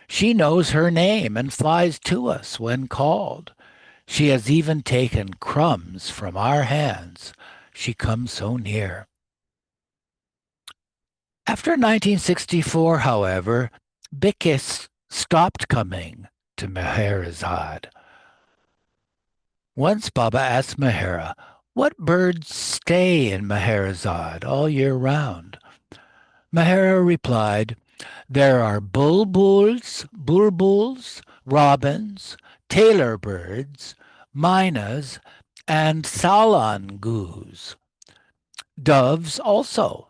She knows her name and flies to us when called. She has even taken crumbs from our hands. She comes so near. After 1964, however, Bikis stopped coming to Meherazad. Once Baba asked Mehera, "What birds stay in Meherazad all year round?" Mehera replied, "There are bulbuls, robins, tailor birds, mynas, and salangus. Doves also."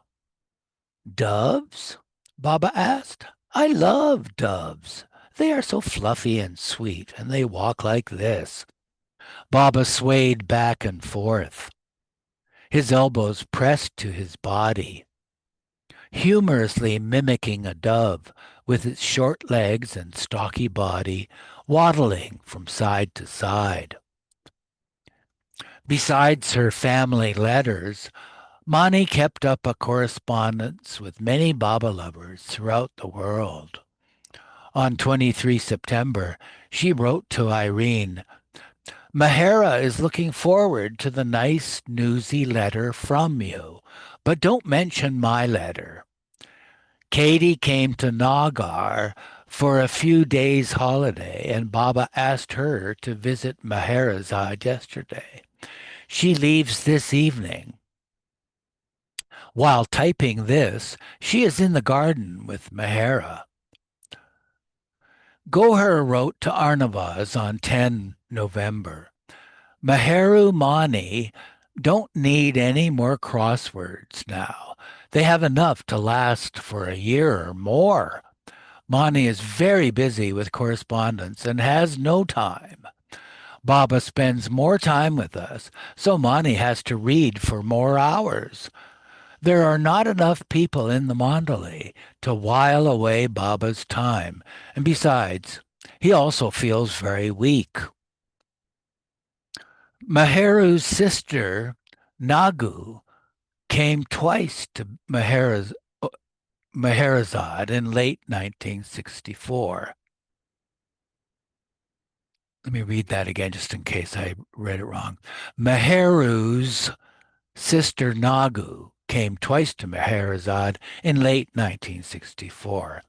"Doves?" Baba asked. "I love doves. They are so fluffy and sweet, and they walk like this." Baba swayed back and forth, his elbows pressed to his body, humorously mimicking a dove with its short legs and stocky body waddling from side to side. Besides her family letters, Mani kept up a correspondence with many Baba lovers throughout the world. On 23 September, she wrote to Irene, "Mehera is looking forward to the nice, newsy letter from you, but don't mention my letter. Katie came to Nagar for a few days' holiday, and Baba asked her to visit Meherazad yesterday. She leaves this evening. While typing this, she is in the garden with Mehera." Gohar wrote to Arnavaz on 10 November. "Meheru Mani don't need any more crosswords now. They have enough to last for a year or more. Mani is very busy with correspondence and has no time. Baba spends more time with us, so Mani has to read for more hours. There are not enough people in the mandali to while away Baba's time, and besides, he also feels very weak. Meheru's sister, Nagu, came twice to Meherazad in late 1964. Let me read that again just in case I read it wrong. Meheru's sister Nagu came twice to Meherazad in late 1964.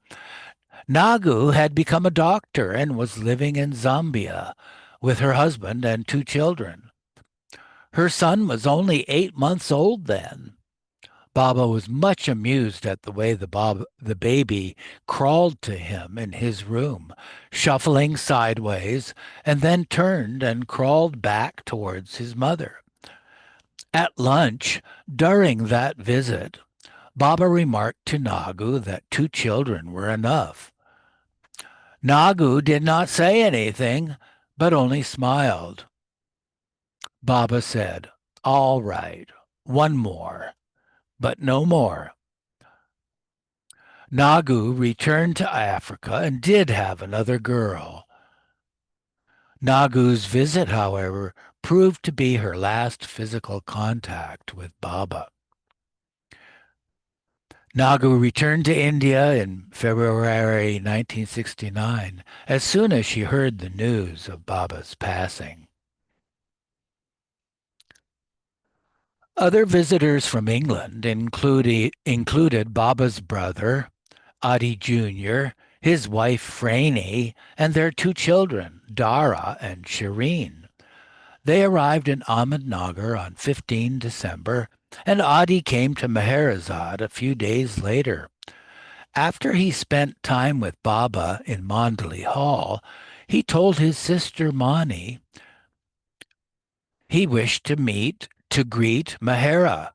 Nagu had become a doctor and was living in Zambia with her husband and two children. Her son was only 8 months old then. Baba was much amused at the way the baby crawled to him in his room, shuffling sideways, and then turned and crawled back towards his mother. At lunch, during that visit, Baba remarked to Nagu that two children were enough. Nagu did not say anything, but only smiled. Baba said, "All right, one more, but no more." Nagu returned to Africa and did have another girl. Nagu's visit, however, proved to be her last physical contact with Baba. Nagu returned to India in February 1969 as soon as she heard the news of Baba's passing. Other visitors from England included Baba's brother, Adi Jr., his wife Franey, and their two children, Dara and Shireen. They arrived in Ahmednagar on 15 December, and Adi came to Meherazad a few days later. After he spent time with Baba in Mandali Hall, he told his sister Mani he wished to greet Mehera.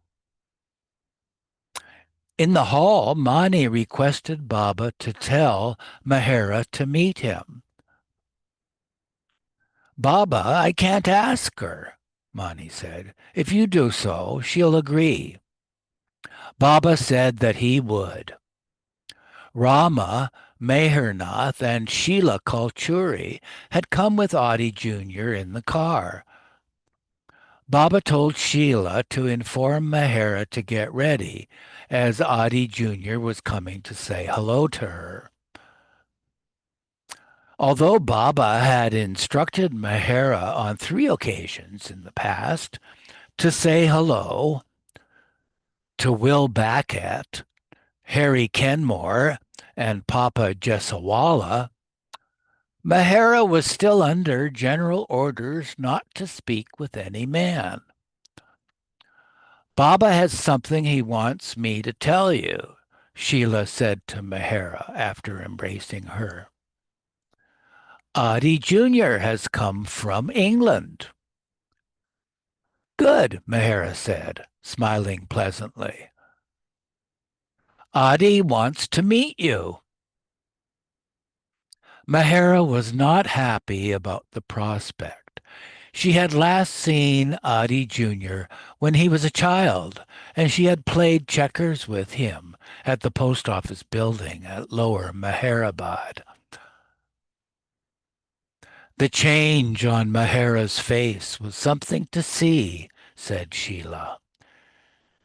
In the hall, Mani requested Baba to tell Mehera to meet him. "Baba, I can't ask her," Mani said. "If you do so, she'll agree." Baba said that he would. Rama, Mehernath, and Sheila Kalchuri had come with Adi Jr. in the car. Baba told Sheila to inform Mehera to get ready, as Adi Jr. was coming to say hello to her. Although Baba had instructed Mehera on 3 occasions in the past to say hello to Will Backett, Harry Kenmore, and Papa Jessawala, Mehera was still under general orders not to speak with any man. "Baba has something he wants me to tell you," Sheila said to Mehera after embracing her. "Adi Jr. has come from England." "Good," Mehera said, smiling pleasantly. "Adi wants to meet you." Mehera was not happy about the prospect. She had last seen Adi Jr. when he was a child, and she had played checkers with him at the post office building at Lower Meherabad. "The change on Mehera's face was something to see," said Sheila.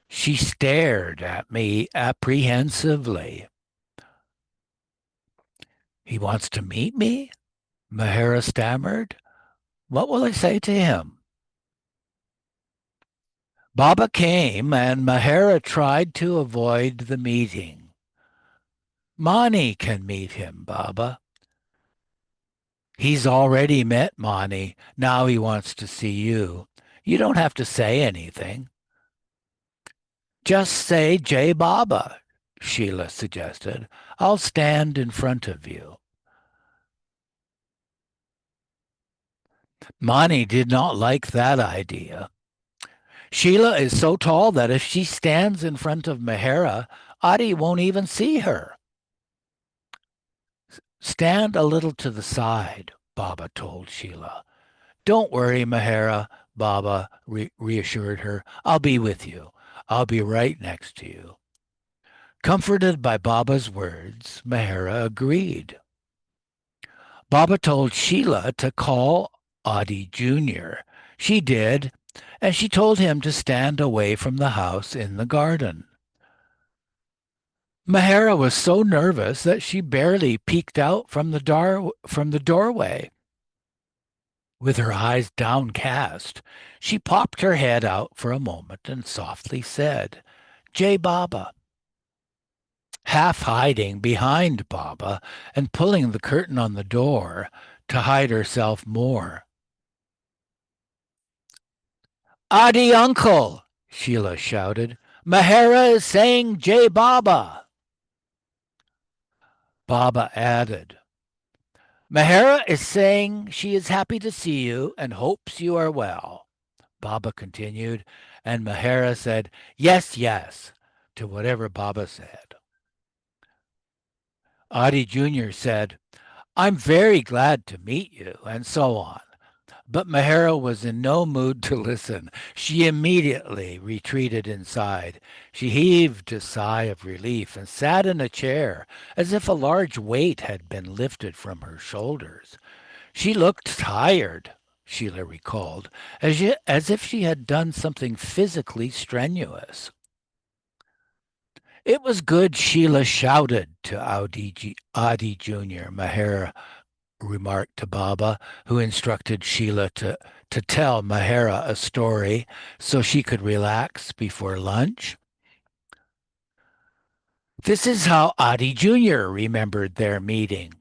She stared at me apprehensively. "He wants to meet me?" Mehera stammered. "What will I say to him?" Baba came, and Mehera tried to avoid the meeting. "Mani can meet him, Baba." "He's already met Mani. Now he wants to see you. You don't have to say anything." "Just say Jai Baba," Sheila suggested. "I'll stand in front of you." Mani did not like that idea. Sheila is so tall that if she stands in front of Mehera, Adi won't even see her. Stand a little to the side, Baba told Sheila. Don't worry, Mehera, Baba reassured her. I'll be with you. I'll be right next to you. Comforted by Baba's words, Mehera agreed. Baba told Sheila to call Adi Jr. She did, and she told him to stand away from the house in the garden. Mehera was so nervous that she barely peeked out from the doorway. With her eyes downcast, she popped her head out for a moment and softly said, Jai Baba, half hiding behind Baba and pulling the curtain on the door to hide herself more. Adi uncle, Sheila shouted. Mehera is saying Jai Baba. Baba added, Mehera is saying she is happy to see you and hopes you are well. Baba continued, and Mehera said, yes, yes, to whatever Baba said. Adi Jr. said, I'm very glad to meet you, and so on. But Mehera was in no mood to listen. She immediately retreated inside. She heaved a sigh of relief and sat in a chair as if a large weight had been lifted from her shoulders. She looked tired, Sheila recalled, as if she had done something physically strenuous. It was good Sheila shouted to Adi Jr., Mehera remarked to Baba, who instructed Sheila to tell Mehera a story so she could relax before lunch. This is how Adi Jr. remembered their meeting.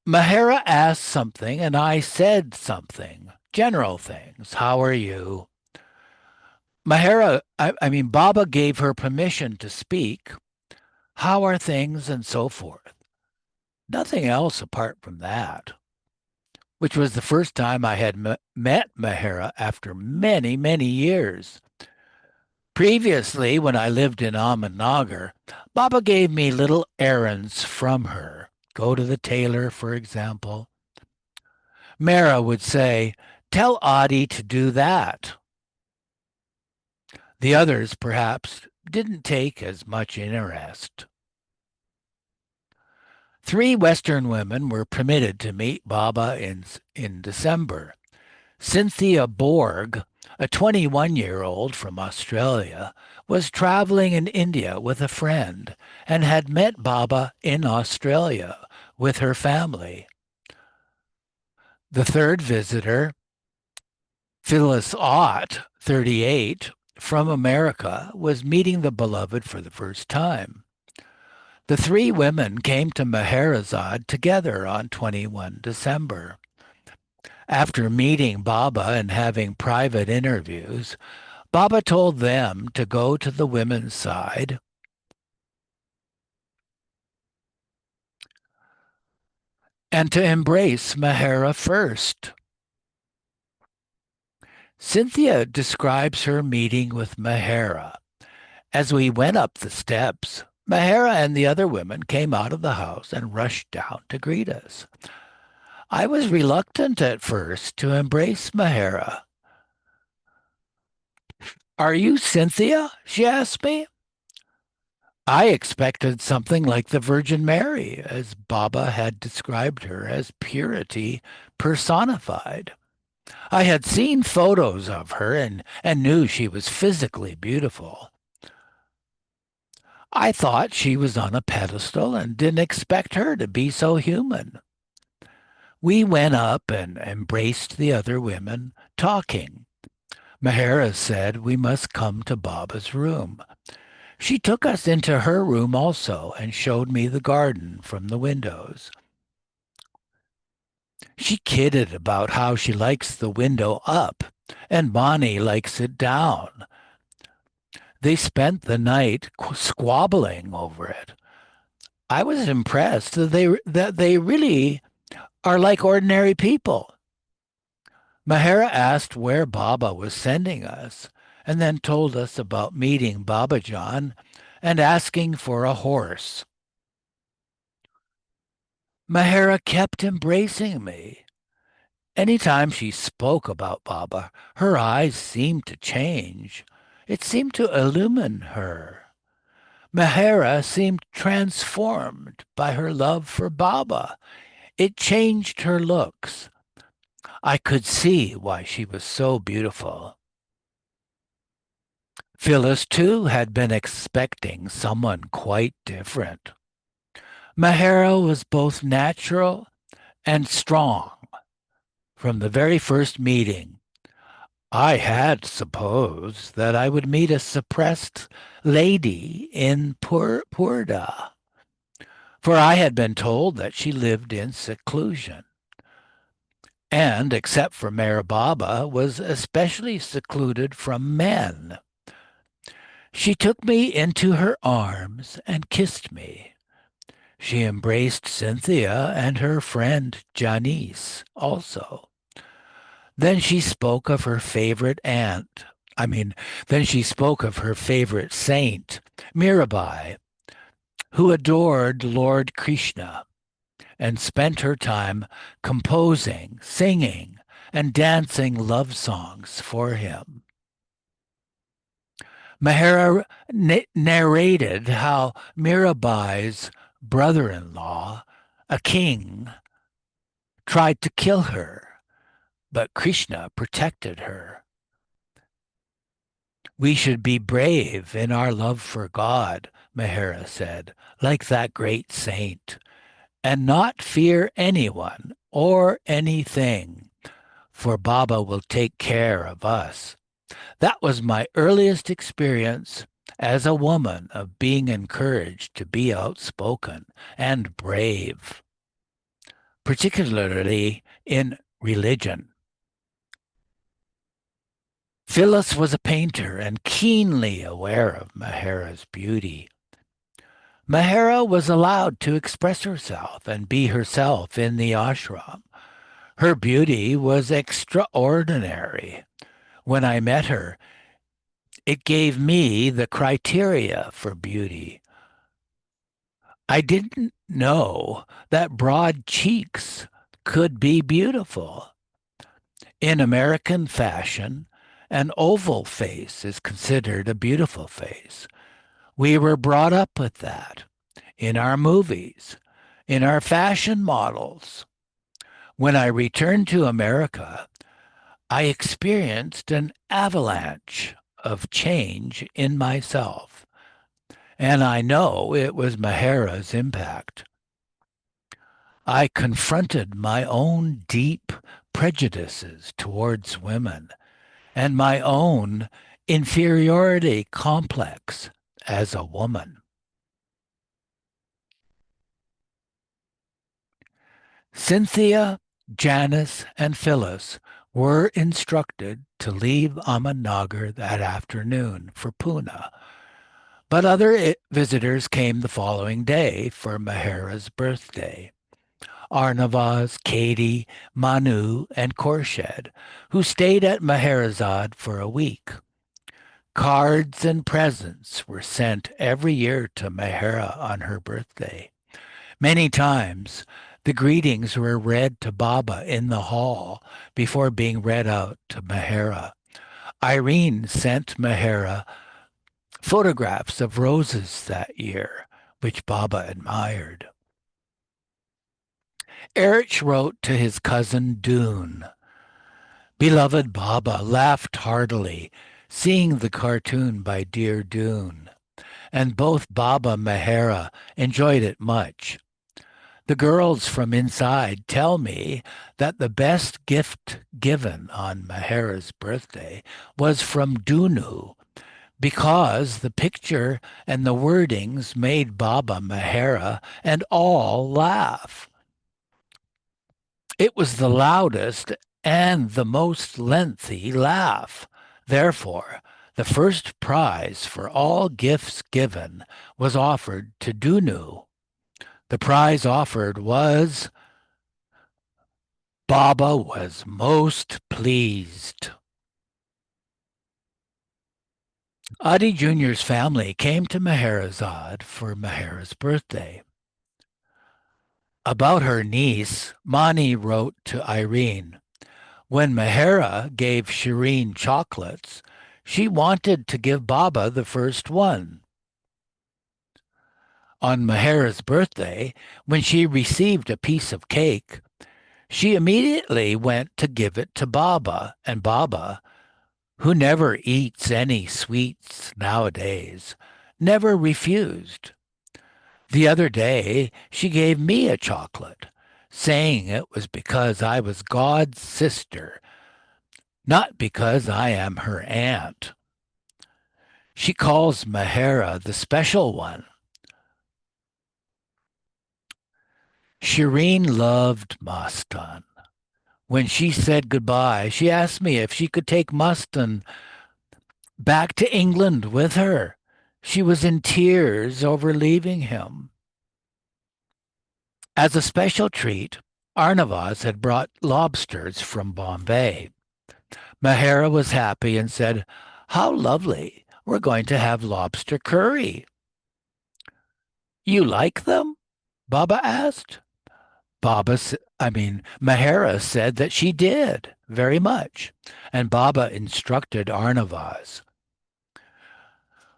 Mehera asked something and I said something. General things. How are you? Baba gave her permission to speak. How are things and so forth. Nothing else apart from that, which was the first time I had met Mehera after many, many years. Previously, when I lived in Ahmednagar, Baba gave me little errands from her. Go to the tailor, for example. Mehera would say, tell Adi to do that. The others, perhaps, didn't take as much interest. 3 Western women were permitted to meet Baba in December. Cynthia Borg, a 21-year-old from Australia, was traveling in India with a friend and had met Baba in Australia with her family. The third visitor, Phyllis Ott, 38, from America, was meeting the beloved for the first time. The 3 women came to Meherazad together on 21 December. After meeting Baba and having private interviews, Baba told them to go to the women's side and to embrace Mehera first. Cynthia describes her meeting with Mehera. As we went up the steps, Mehera and the other women came out of the house and rushed down to greet us. I was reluctant at first to embrace Mehera. Are you Cynthia? She asked me. I expected something like the Virgin Mary, as Baba had described her as purity personified. I had seen photos of her and knew she was physically beautiful. I thought she was on a pedestal and didn't expect her to be so human. We went up and embraced the other women, talking. Mehera said we must come to Baba's room. She took us into her room also and showed me the garden from the windows. She kidded about how she likes the window up and Bonnie likes it down. They spent the night squabbling over it. I was impressed that they really are like ordinary people. Mehera asked where Baba was sending us, and then told us about meeting Baba John and asking for a horse. Mehera kept embracing me. Anytime she spoke about Baba, her eyes seemed to change. It seemed to illumine her. Mehera seemed transformed by her love for Baba. It changed her looks. I could see why she was so beautiful. Phyllis, too, had been expecting someone quite different. Mehera was both natural and strong. From the very first meeting, I had supposed that I would meet a suppressed lady in Purda, for I had been told that she lived in seclusion, and, except for Mayor Baba, was especially secluded from men. She took me into her arms and kissed me. She embraced Cynthia and her friend Janice also. Then she spoke of her favorite aunt. I mean, then she spoke of her favorite saint, Mirabai, who adored Lord Krishna and spent her time composing, singing, and dancing love songs for him. Mehera narrated how Mirabai's brother-in-law, a king, tried to kill her, but Krishna protected her. We should be brave in our love for God, Mehera said, like that great saint, and not fear anyone or anything, for Baba will take care of us. That was my earliest experience as a woman of being encouraged to be outspoken and brave, particularly in religion. Phyllis was a painter and keenly aware of Mehera's beauty. Mehera was allowed to express herself and be herself in the ashram. Her beauty was extraordinary. When I met her, it gave me the criteria for beauty. I didn't know that broad cheeks could be beautiful. In American fashion, an oval face is considered a beautiful face. We were brought up with that in our movies, in our fashion models. When I returned to America, I experienced an avalanche of change in myself, and I know it was Mehera's impact. I confronted my own deep prejudices towards women and my own inferiority complex as a woman. Cynthia, Janice, and Phyllis were instructed to leave Ahmednagar that afternoon for Pune, but other visitors came the following day for Mehera's birthday. Arnavaz, Katie, Manu, and Khorshed, who stayed at Meherazad for a week. Cards and presents were sent every year to Mehera on her birthday. Many times, the greetings were read to Baba in the hall before being read out to Mehera. Irene sent Mehera photographs of roses that year, which Baba admired. Erich wrote to his cousin Dune, "Beloved Baba laughed heartily, seeing the cartoon by dear Dune, and both Baba and Mehera enjoyed it much. The girls from inside tell me that the best gift given on Mehera's birthday was from Dunu, because the picture and the wordings made Baba, Mehera, and all laugh. It was the loudest and the most lengthy laugh. Therefore, the first prize for all gifts given was offered to Dunu. The prize offered was Baba was most pleased. Adi Jr.'s family came to Meherazad for Mehera's birthday. About her niece, Mani wrote to Irene, when Mehera gave Shireen chocolates, she wanted to give Baba the first one. On Mehera's birthday, when she received a piece of cake, she immediately went to give it to Baba, and Baba, who never eats any sweets nowadays, never refused. The other day, she gave me a chocolate, saying it was because I was God's sister, not because I am her aunt. She calls Mehera the special one. Shireen loved Mastan. When she said goodbye, she asked me if she could take Mastan back to England with her. She was in tears over leaving him. As a special treat, Arnavaz had brought lobsters from Bombay. Mehera was happy and said, "How lovely. We're going to have lobster curry." "You like them?" Baba asked. Mehera said that she did very much, and Baba instructed Arnavaz.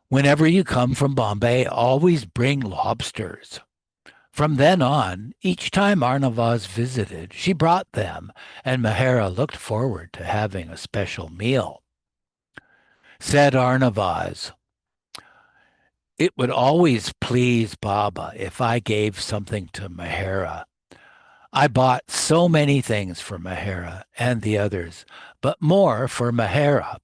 "Whenever you come from Bombay, always bring lobsters." From then on, each time Arnavaz visited, she brought them, and Mehera looked forward to having a special meal. Said Arnavaz, "It would always please Baba if I gave something to Mehera. I bought so many things for Mehera and the others, but more for Mehera.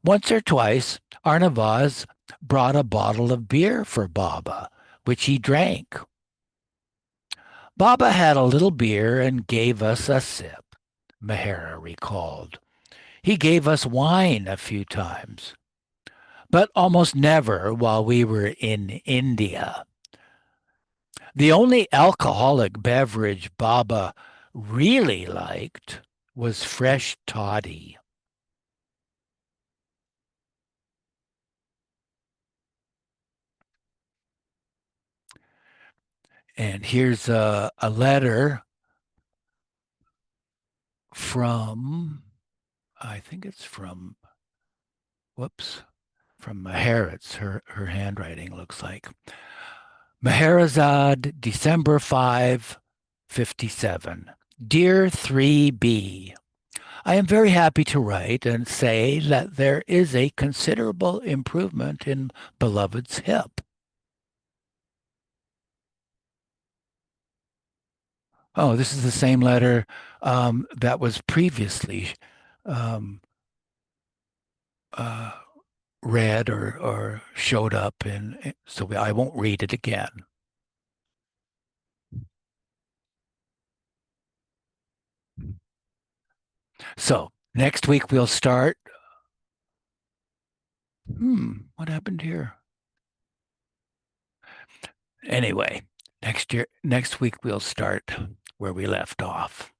Once or twice, Arnavaz brought a bottle of beer for Baba, which he drank. Baba had a little beer and gave us a sip," Mehera recalled. "He gave us wine a few times, but almost never while we were in India. The only alcoholic beverage Baba really liked was fresh toddy." And here's a letter from, I think it's from, whoops, from Meheretz. Her handwriting looks like. Meherazad, December 5, 57. Dear 3B, I am very happy to write and say that there is a considerable improvement in beloved's hip. Oh, this is the same letter that was previously um, uh, read or showed up so I won't read it again. So next week we'll start. What happened here? Anyway, next week we'll start where we left off.